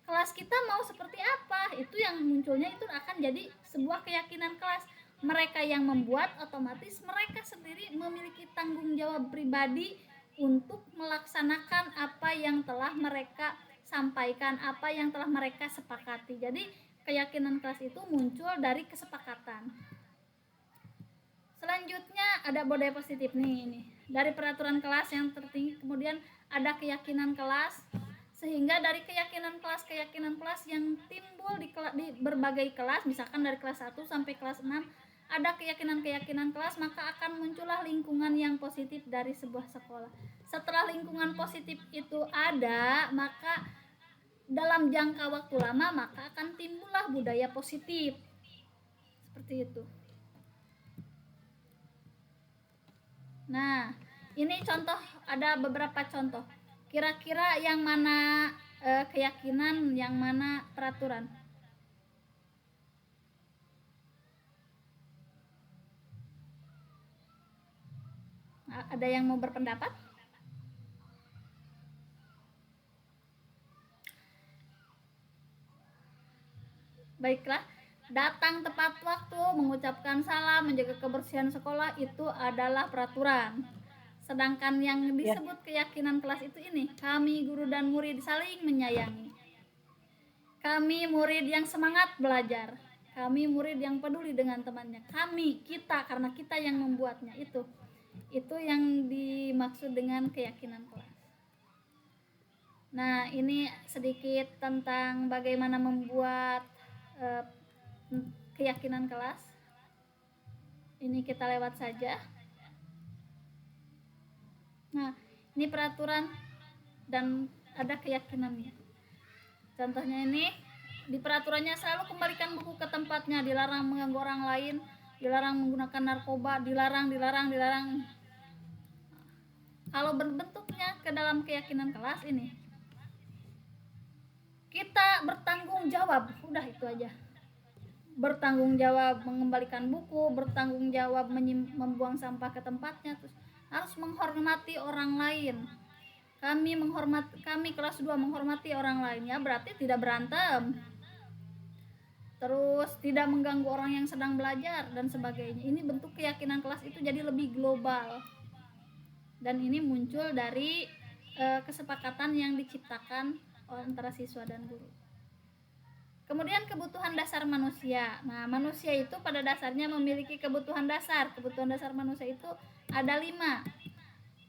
kelas kita mau seperti apa, itu yang munculnya itu akan jadi sebuah keyakinan kelas. Mereka yang membuat otomatis mereka sendiri memiliki tanggung jawab pribadi untuk melaksanakan apa yang telah mereka sampaikan, apa yang telah mereka sepakati. Jadi keyakinan kelas itu muncul dari kesepakatan. Selanjutnya ada budaya positif nih, ini dari peraturan kelas yang tertinggi, kemudian ada keyakinan kelas, sehingga dari keyakinan kelas yang timbul di berbagai kelas, misalkan dari kelas 1 sampai kelas 6 ada keyakinan kelas, maka akan muncullah lingkungan yang positif dari sebuah sekolah. Setelah lingkungan positif itu ada, maka dalam jangka waktu lama maka akan timbullah budaya positif. Seperti itu. Nah, ini contoh, ada beberapa contoh. Kira-kira yang mana keyakinan, yang mana peraturan? Ada yang mau berpendapat? Baiklah, datang tepat waktu, mengucapkan salam, menjaga kebersihan sekolah itu adalah peraturan. Sedangkan yang disebut keyakinan kelas itu ini, kami guru dan murid saling menyayangi. Kami murid yang semangat belajar. Kami murid yang peduli dengan temannya. Kami, kita, karena kita yang membuatnya itu. Itu yang dimaksud dengan keyakinan kelas. Nah, ini sedikit tentang bagaimana membuat keyakinan kelas. Ini kita lewat saja. Nah, ini peraturan dan ada keyakinannya. Contohnya ini, di peraturannya selalu kembalikan buku ke tempatnya, dilarang mengganggu orang lain, dilarang menggunakan narkoba, dilarang. Kalau berbentuknya ke dalam keyakinan kelas ini, kita bertanggung jawab, udah itu aja. Bertanggung jawab mengembalikan buku, bertanggung jawab membuang sampah ke tempatnya, terus harus menghormati orang lain. Kami kelas 2 menghormati orang lain, ya berarti tidak berantem. Terus tidak mengganggu orang yang sedang belajar dan sebagainya. Ini bentuk keyakinan kelas itu jadi lebih global. Dan ini muncul dari kesepakatan yang diciptakan antara siswa dan guru. Kemudian kebutuhan dasar manusia. Nah, manusia itu pada dasarnya memiliki kebutuhan dasar. Kebutuhan dasar manusia itu ada 5.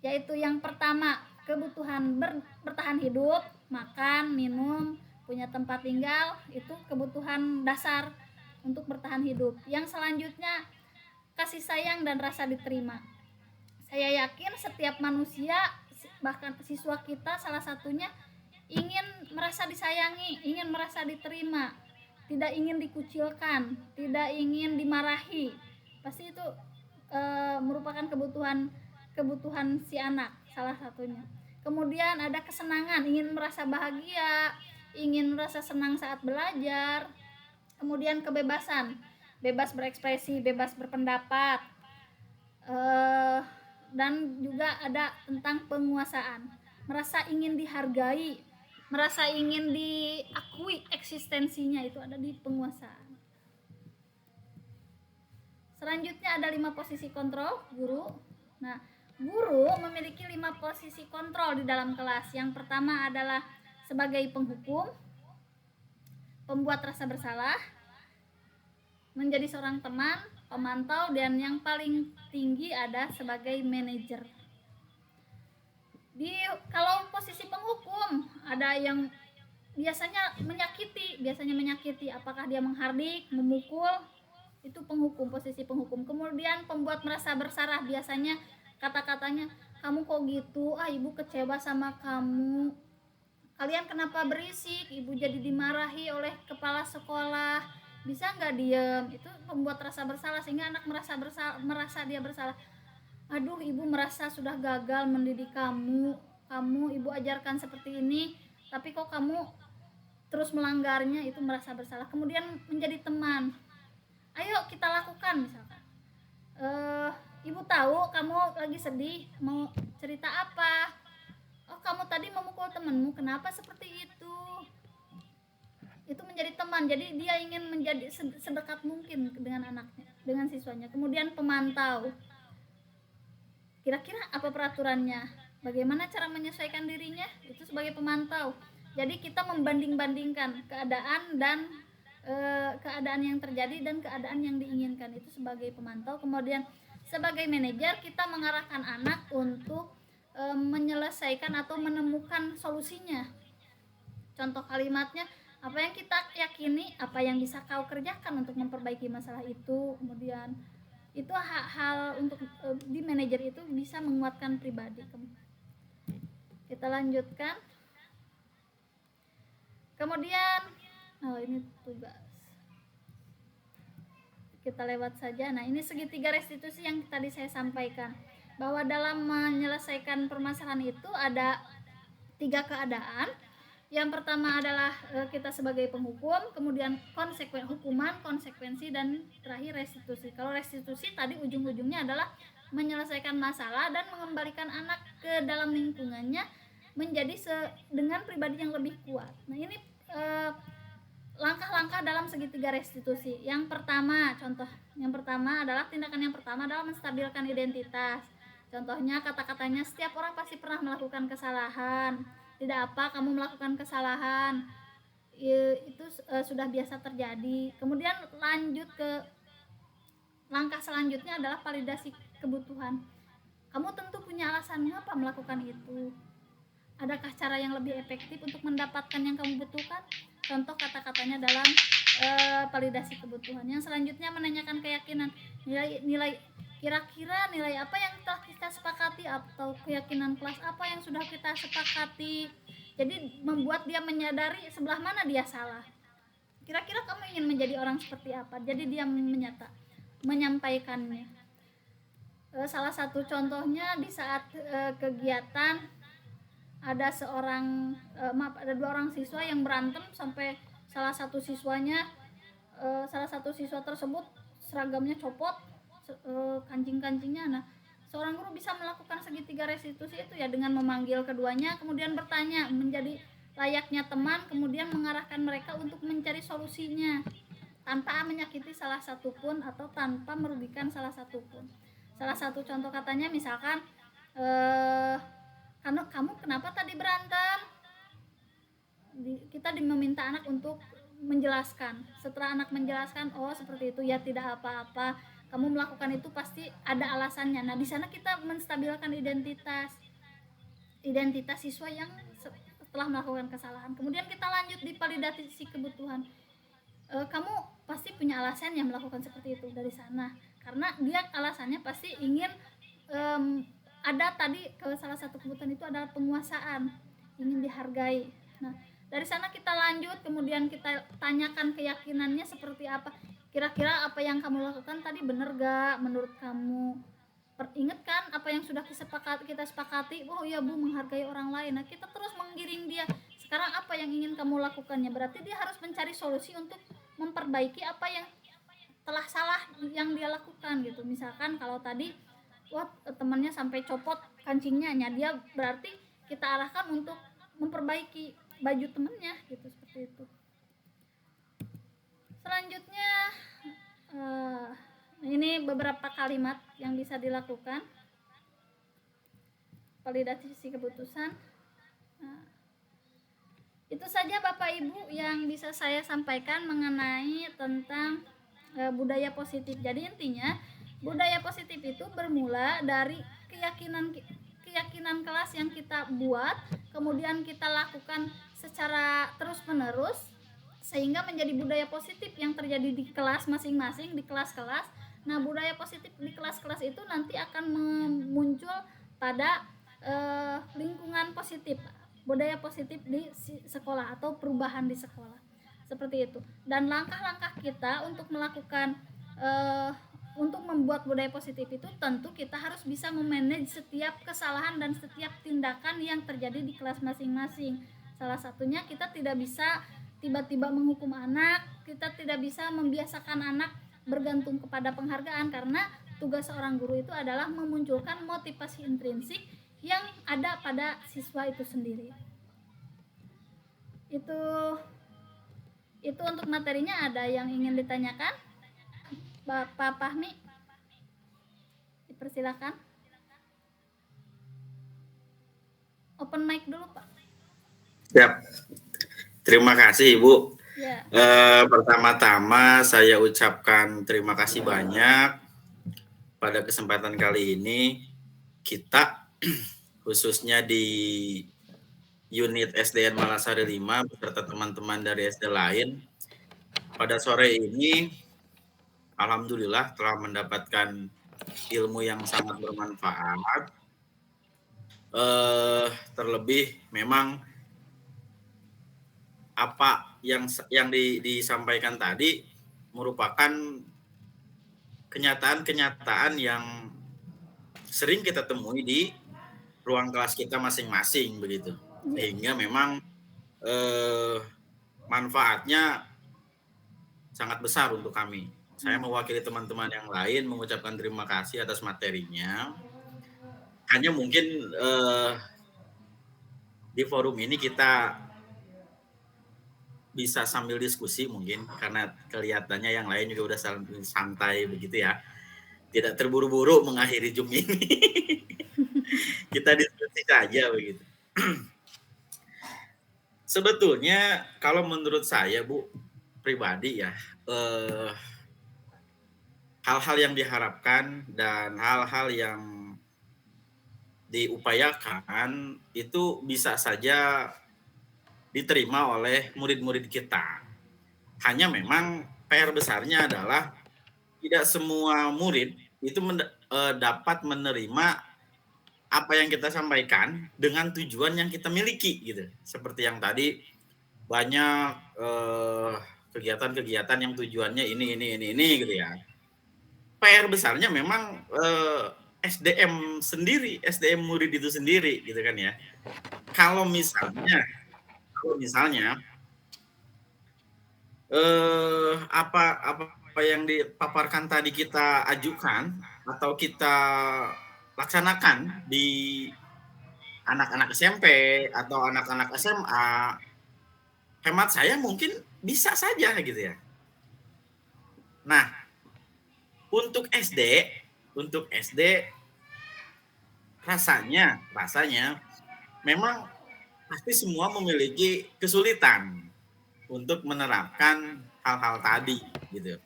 Yaitu yang pertama, kebutuhan bertahan hidup, makan, minum, punya tempat tinggal, itu kebutuhan dasar untuk bertahan hidup. Yang selanjutnya, kasih sayang dan rasa diterima. Saya yakin setiap manusia, bahkan siswa kita salah satunya ingin merasa disayangi, ingin merasa diterima, tidak ingin dikucilkan, tidak ingin dimarahi. Pasti itu merupakan kebutuhan si anak salah satunya. Kemudian ada kesenangan, ingin merasa bahagia, ingin merasa senang saat belajar. Kemudian kebebasan, bebas berekspresi, bebas berpendapat. Dan juga ada tentang penguasaan, merasa ingin dihargai, merasa ingin diakui eksistensinya, itu ada di penguasaan. Selanjutnya ada 5 posisi kontrol guru. Nah, guru memiliki 5 posisi kontrol di dalam kelas. Yang pertama adalah sebagai penghukum, pembuat rasa bersalah, menjadi seorang teman, pemantau, dan yang paling tinggi ada sebagai manajer. Kalau posisi penghukum, ada yang biasanya menyakiti, apakah dia menghardik, memukul, itu penghukum, posisi penghukum. Kemudian pembuat merasa bersalah, biasanya kata-katanya, kamu kok gitu, ibu kecewa sama kamu, kalian kenapa berisik, ibu jadi dimarahi oleh kepala sekolah, bisa nggak diem. Itu pembuat rasa bersalah, sehingga anak merasa dia bersalah. Aduh, ibu merasa sudah gagal mendidik kamu ibu ajarkan seperti ini, tapi kok kamu terus melanggarnya, itu merasa bersalah. Kemudian menjadi teman, ayo kita lakukan, misalkan ibu tahu kamu lagi sedih, mau cerita apa? Oh, kamu tadi memukul temanmu, kenapa seperti itu? itu menjadi teman. Jadi dia ingin menjadi sedekat mungkin dengan anaknya, dengan siswanya. Kemudian pemantau. Kira-kira apa peraturannya? Bagaimana cara menyesuaikan dirinya? Itu sebagai pemantau. Jadi kita membanding-bandingkan keadaan dan keadaan yang terjadi dan keadaan yang diinginkan, itu sebagai pemantau. Kemudian sebagai manajer kita mengarahkan anak untuk menyelesaikan atau menemukan solusinya. Contoh kalimatnya, apa yang kita yakini, apa yang bisa kau kerjakan untuk memperbaiki masalah itu. Kemudian itu hal untuk di manajer itu bisa menguatkan pribadi. Kita lanjutkan. Kemudian ini tugas, kita lewat saja. Nah, ini segitiga restitusi yang tadi saya sampaikan, bahwa dalam menyelesaikan permasalahan itu ada 3 keadaan. Yang pertama adalah kita sebagai penghukum, kemudian hukuman, konsekuensi, dan terakhir restitusi. Kalau restitusi tadi ujung-ujungnya adalah menyelesaikan masalah dan mengembalikan anak ke dalam lingkungannya menjadi dengan pribadi yang lebih kuat. Nah, ini langkah-langkah dalam segitiga restitusi. Yang pertama adalah tindakan yang pertama adalah menstabilkan identitas. Contohnya kata-katanya, setiap orang pasti pernah melakukan kesalahan. Tidak apa kamu melakukan kesalahan, itu sudah biasa terjadi. Kemudian lanjut ke langkah selanjutnya adalah validasi kebutuhan. Kamu tentu punya alasan mengapa melakukan itu. Adakah cara yang lebih efektif untuk mendapatkan yang kamu butuhkan? Contoh kata-katanya dalam validasi kebutuhan. Yang selanjutnya menanyakan keyakinan, nilai kira-kira nilai apa yang telah kita sepakati atau keyakinan kelas apa yang sudah kita sepakati. Jadi membuat dia menyadari sebelah mana dia salah. Kira-kira kamu ingin menjadi orang seperti apa? Jadi dia menyampaikannya. Salah satu contohnya di saat kegiatan ada ada 2 orang siswa yang berantem sampai salah satu siswa tersebut seragamnya copot, kancing-kancingnya. Nah, seorang guru bisa melakukan segitiga restitusi itu ya dengan memanggil keduanya, kemudian bertanya menjadi layaknya teman, kemudian mengarahkan mereka untuk mencari solusinya tanpa menyakiti salah satu pun atau tanpa merugikan salah satu pun. Salah satu contoh katanya misalkan, kamu kenapa tadi berantem? Kita meminta anak untuk menjelaskan. Setelah anak menjelaskan, oh seperti itu ya, tidak apa-apa, kamu melakukan itu pasti ada alasannya. Nah, di sana kita menstabilkan identitas siswa yang setelah melakukan kesalahan. Kemudian kita lanjut di validasi kebutuhan. Kamu pasti punya alasan yang melakukan seperti itu dari sana, karena dia alasannya pasti ingin ada tadi ke salah satu kebutuhan itu adalah penguasaan, ingin dihargai. Nah, dari sana kita lanjut, kemudian kita tanyakan keyakinannya seperti apa. Kira-kira apa yang kamu lakukan tadi benar gak menurut kamu? Ingat kan apa yang sudah kita sepakati? Oh iya Bu, menghargai orang lain. Nah, kita terus menggiring dia. Sekarang apa yang ingin kamu lakukannya? Berarti dia harus mencari solusi untuk memperbaiki apa yang telah salah yang dia lakukan gitu. Misalkan kalau tadi temannya sampai copot kancingnya, dia berarti kita arahkan untuk memperbaiki baju temannya gitu, seperti itu. Selanjutnya ini beberapa kalimat yang bisa dilakukan validasi keputusan. Nah, itu saja Bapak Ibu yang bisa saya sampaikan mengenai tentang budaya positif. Jadi intinya budaya positif itu bermula dari keyakinan kelas yang kita buat, kemudian kita lakukan secara terus-menerus sehingga menjadi budaya positif yang terjadi di kelas masing-masing, di kelas-kelas. Nah, budaya positif di kelas-kelas itu nanti akan muncul pada lingkungan positif, budaya positif di sekolah atau perubahan di sekolah, seperti itu. Dan langkah-langkah kita untuk melakukan untuk membuat budaya positif itu, tentu kita harus bisa memanage setiap kesalahan dan setiap tindakan yang terjadi di kelas masing-masing. Salah satunya kita tidak bisa tiba-tiba menghukum anak, kita tidak bisa membiasakan anak bergantung kepada penghargaan, karena tugas seorang guru itu adalah memunculkan motivasi intrinsik yang ada pada siswa itu sendiri. Itu Itu untuk materinya ada yang ingin ditanyakan? Bapak Fahmi, dipersilakan. Open mic dulu, Pak.
Siap. Terima kasih, Ibu.
Ya.
Pertama-tama saya ucapkan terima kasih banyak pada kesempatan kali ini kita khususnya di unit SDN Malasari 5 beserta teman-teman dari SD lain pada sore ini alhamdulillah telah mendapatkan ilmu yang sangat bermanfaat. Terlebih memang apa yang disampaikan tadi merupakan kenyataan-kenyataan yang sering kita temui di ruang kelas kita masing-masing begitu. Sehingga memang manfaatnya sangat besar untuk kami. Saya mewakili teman-teman yang lain mengucapkan terima kasih atas materinya. Hanya mungkin di forum ini kita bisa sambil diskusi mungkin karena kelihatannya yang lain juga udah santai begitu ya. Tidak terburu-buru mengakhiri Zoom ini. Kita diskusi saja begitu. Sebetulnya kalau menurut saya Bu pribadi ya, hal-hal yang diharapkan dan hal-hal yang diupayakan itu bisa saja diterima oleh murid-murid kita. Hanya memang PR besarnya adalah tidak semua murid itu dapat menerima apa yang kita sampaikan dengan tujuan yang kita miliki gitu. Seperti yang tadi banyak kegiatan-kegiatan yang tujuannya ini gitu ya. PR besarnya memang SDM sendiri, SDM murid itu sendiri gitu kan ya. Kalau misalnya apa yang dipaparkan tadi kita ajukan atau kita laksanakan di anak-anak SMP atau anak-anak SMA, hemat saya mungkin bisa saja gitu ya. Nah, untuk SD rasanya memang pasti semua memiliki kesulitan untuk menerapkan hal-hal tadi gitu.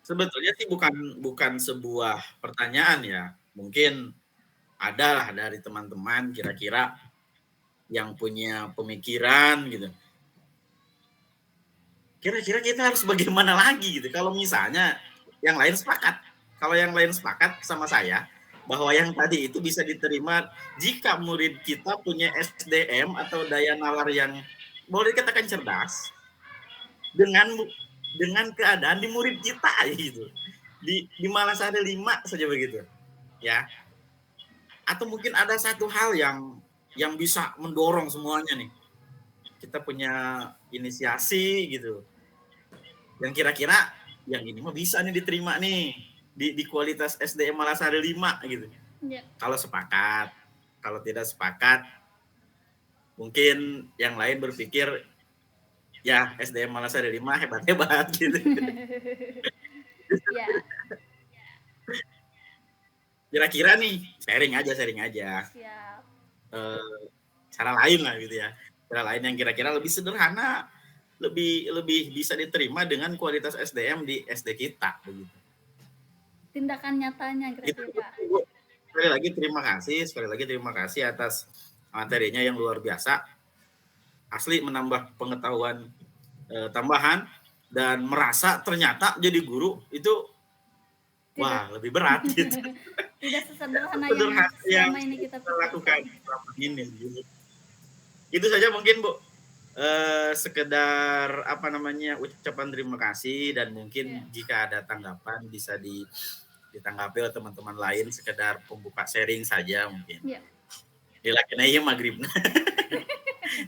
Sebetulnya sih bukan sebuah pertanyaan ya. Mungkin adalah dari teman-teman kira-kira yang punya pemikiran gitu. Kira-kira kita harus bagaimana lagi gitu. Kalau misalnya yang lain sepakat. Kalau yang lain sepakat sama saya bahwa yang tadi itu bisa diterima jika murid kita punya SDM atau daya nalar yang boleh dikatakan cerdas dengan keadaan di murid kita gitu. Di Malasari 5 saja begitu. Ya. Atau mungkin ada satu hal yang bisa mendorong semuanya nih. Kita punya inisiasi gitu. Yang kira-kira yang ini mah bisa nih diterima nih di kualitas SDM Malasari 5 gitu.
Ya.
Kalau sepakat, kalau tidak sepakat, mungkin yang lain berpikir ya SDM Malasari 5 hebat-hebat gitu.
Ya.
Kira-kira nih sharing aja.
Siap.
Cara lain lah gitu ya. Cara lain yang kira-kira lebih sederhana, lebih bisa diterima dengan kualitas SDM di SD kita begitu.
Tindakan nyatanya kira-kira.
Sekali lagi terima kasih atas materinya yang luar biasa. Asli menambah pengetahuan tambahan dan merasa ternyata jadi guru itu wah lebih berat gitu.
Tidak sesederhana yang selama ini kita
lakukan selama ini gitu. Itu saja mungkin Bu. Sekedar ucapan terima kasih dan mungkin jika ada tanggapan bisa ditanggapi oleh teman-teman lain, sekedar pembuka sharing saja mungkin.
Ya.
Dilakukan maghrib.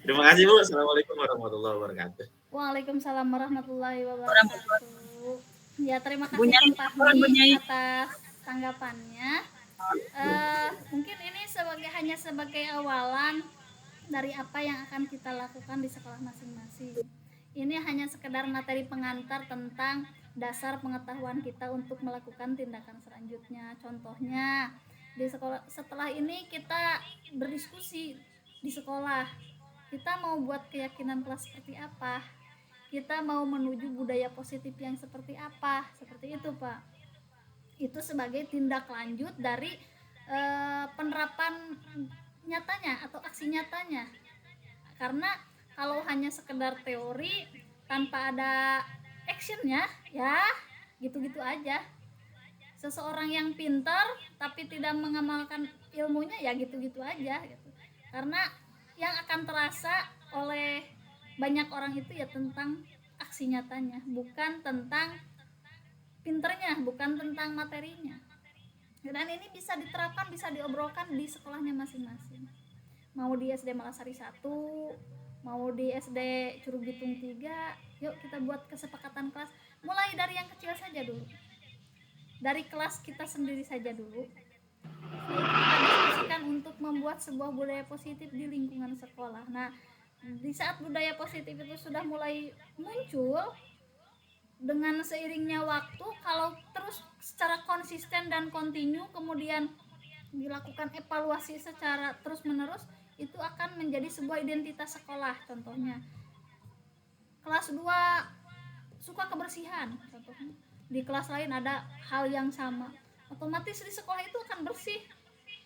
Terima kasih Bu. Assalamualaikum warahmatullahi wabarakatuh.
Waalaikumsalam warahmatullahi wabarakatuh. Ya, terima kasih Pak Fahmi atas tanggapannya. Mungkin ini hanya sebagai awalan dari apa yang akan kita lakukan di sekolah masing-masing. Ini hanya sekedar materi pengantar tentang dasar pengetahuan kita untuk melakukan tindakan selanjutnya. Contohnya, di sekolah setelah ini kita berdiskusi di sekolah. Kita mau buat keyakinan kelas seperti apa? Kita mau menuju budaya positif yang seperti apa? Seperti itu, Pak. Itu sebagai tindak lanjut dari penerapan nyatanya atau aksi nyatanya. Karena kalau hanya sekedar teori tanpa ada actionnya, ya gitu-gitu aja. Seseorang yang pintar tapi tidak mengamalkan ilmunya, ya gitu-gitu aja gitu. Karena yang akan terasa oleh banyak orang itu ya tentang aksi nyatanya, bukan tentang pinternya, bukan tentang materinya. Dan ini bisa diterapkan, bisa diobrolkan di sekolahnya masing-masing. Mau di SD Malasari 1, mau di SD Curug Bitung 3, yuk kita buat kesepakatan kelas. Mulai dari yang kecil saja dulu. Dari kelas kita sendiri saja dulu. Kita diskusikan untuk membuat sebuah budaya positif di lingkungan sekolah. Nah, di saat budaya positif itu sudah mulai muncul, dengan seiringnya waktu, kalau terus secara konsisten dan kontinu kemudian dilakukan evaluasi secara terus menerus, itu akan menjadi sebuah identitas sekolah. Contohnya kelas 2 suka kebersihan, contohnya di kelas lain ada hal yang sama, otomatis di sekolah itu akan bersih.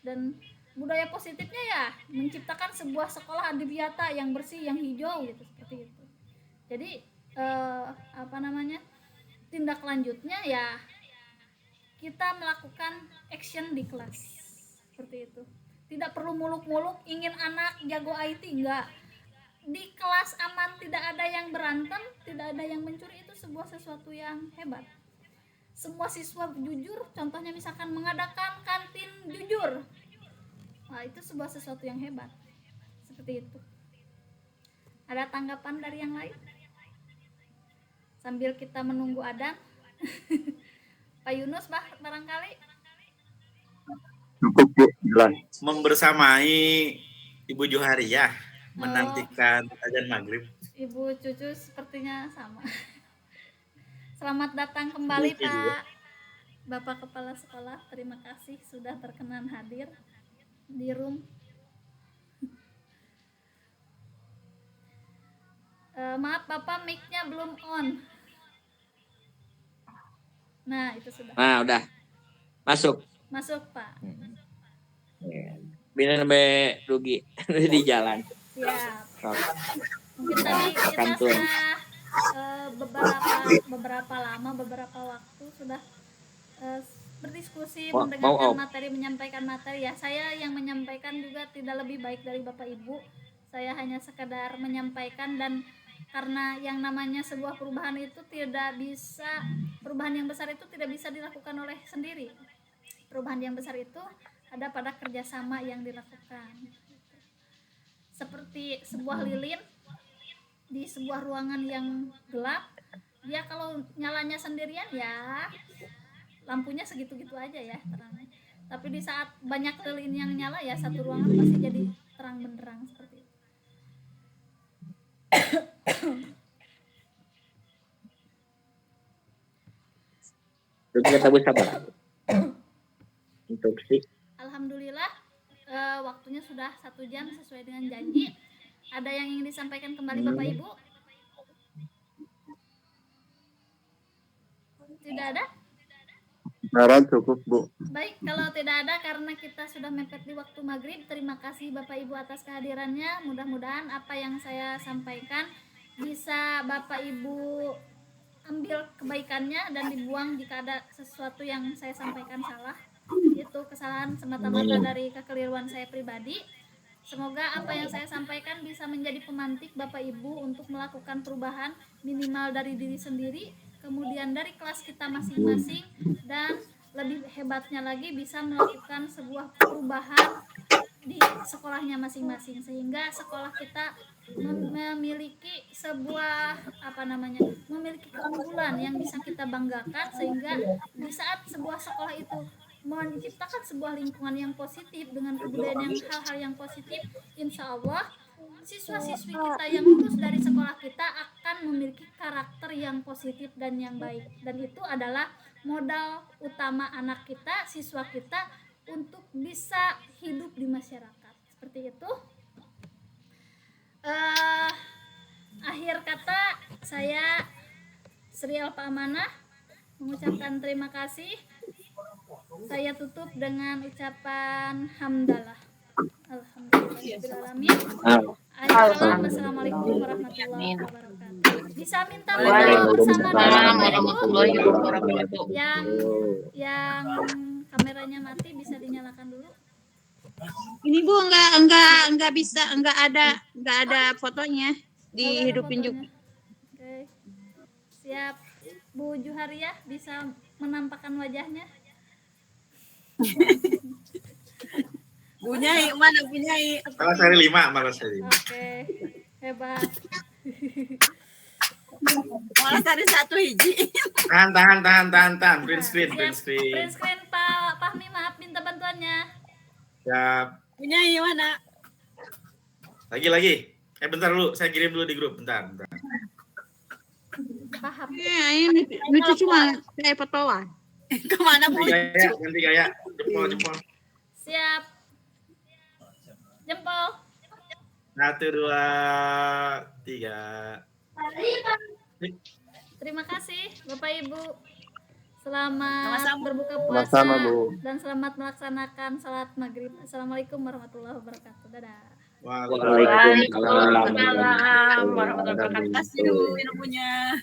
Dan budaya positifnya ya menciptakan sebuah sekolah adiwiyata yang bersih, yang hijau gitu, seperti itu. Jadi tindak lanjutnya ya kita melakukan action di kelas, seperti itu. Tidak perlu muluk-muluk ingin anak jago IT, enggak. Di kelas aman, tidak ada yang berantem, tidak ada yang mencuri, itu sebuah sesuatu yang hebat. Semua siswa jujur, contohnya misalkan mengadakan kantin jujur, nah itu sebuah sesuatu yang hebat, seperti itu. Ada tanggapan dari yang lain? Sambil kita menunggu adzan. Pak Yunus, barangkali
Cukup Bu, jelas.
Membersamai Ibu Johariah menantikan azan maghrib.
Ibu Cucu sepertinya sama. Selamat datang kembali Pak Bapak Kepala Sekolah. Terima kasih sudah berkenan hadir di room. Maaf Bapak, mic-nya belum on. Nah, itu sudah.
Nah, udah. Masuk.
Masuk, Pak.
Bina be rugi di jalan.
Siap.
Sok.
Mungkin tadi kita
Kantun.
sudah beberapa waktu sudah berdiskusi, mendengarkan materi, menyampaikan materi ya. Saya yang menyampaikan juga tidak lebih baik dari Bapak Ibu. Saya hanya sekedar menyampaikan, dan karena yang namanya sebuah perubahan itu tidak bisa, perubahan yang besar itu tidak bisa dilakukan oleh sendiri. Perubahan yang besar itu ada pada kerjasama yang dilakukan. Seperti sebuah lilin di sebuah ruangan yang gelap, dia kalau nyalanya sendirian ya lampunya segitu-gitu aja ya terangnya. Tapi di saat banyak lilin yang nyala ya satu ruangan pasti jadi terang benderang, seperti itu.
Terus kita sabar. Instruksi.
Alhamdulillah, waktunya sudah 1 jam sesuai dengan janji. Ada yang ingin disampaikan kembali Bapak Ibu? Tidak ada?
Saran cukup Bu.
Baik, kalau tidak ada, karena kita sudah mepet di waktu maghrib, terima kasih Bapak Ibu atas kehadirannya. Mudah-mudahan apa yang saya sampaikan bisa Bapak Ibu ambil kebaikannya dan dibuang jika ada sesuatu yang saya sampaikan salah. Itu kesalahan semata-mata dari kekeliruan saya pribadi. Semoga apa yang saya sampaikan bisa menjadi pemantik Bapak Ibu untuk melakukan perubahan minimal dari diri sendiri, kemudian dari kelas kita masing-masing, dan lebih hebatnya lagi bisa melakukan sebuah perubahan di sekolahnya masing-masing, sehingga sekolah kita memiliki sebuah memiliki keunggulan yang bisa kita banggakan, sehingga di saat sebuah sekolah itu menciptakan sebuah lingkungan yang positif dengan kebudayaan yang hal-hal yang positif, insya Allah siswa-siswi kita yang lulus dari sekolah kita akan memiliki karakter yang positif dan yang baik, dan itu adalah modal utama anak kita, siswa kita untuk bisa hidup di masyarakat. Seperti itu. Akhir kata saya Sri Alfa Amanah mengucapkan terima kasih. Saya tutup dengan ucapan hamdalah. Alhamdulillahirobbilalamin. Assalamualaikum warahmatullahi wabarakatuh. Bisa minta foto bersama dengan Bapak Ibu?
Warahmatullahi wabarakatuh.
Yang kameranya mati bisa dinyalakan dulu.
Ini Bu enggak bisa, enggak ada fotonya. Dihidupin juga.
Oke. Siap. Bu Juhariah bisa menampakkan wajahnya.
Bu Nyai, mana Bu Nyai?
Malah seri 5, malah seri 5.
Oke. Hebat.
Malah cari satu hiji.
Tahan. Print screen.
Print screen Pak Fahmi, maaf minta bantuannya.
Siap.
Bu Nyai mana?
Lagi. Bentar dulu, saya kirim dulu di grup. Bentar.
Paham.
Ya, ini lucu cuma kayak fotoan. Kemana Bu?
Ganti gaya. Jempol.
Siap. Jempol.
1, 2, 3.
Terima kasih Bapak Ibu. Selamat
Sama-sama.
berbuka puasa
Sama-sama, Bu.
dan selamat melaksanakan salat maghrib. Assalamualaikum warahmatullahi wabarakatuh. Dadah.
Wah,
Waalaikumsalam warahmatullahi
Terima
wabarakatuh.
kasih Bu ilmunya.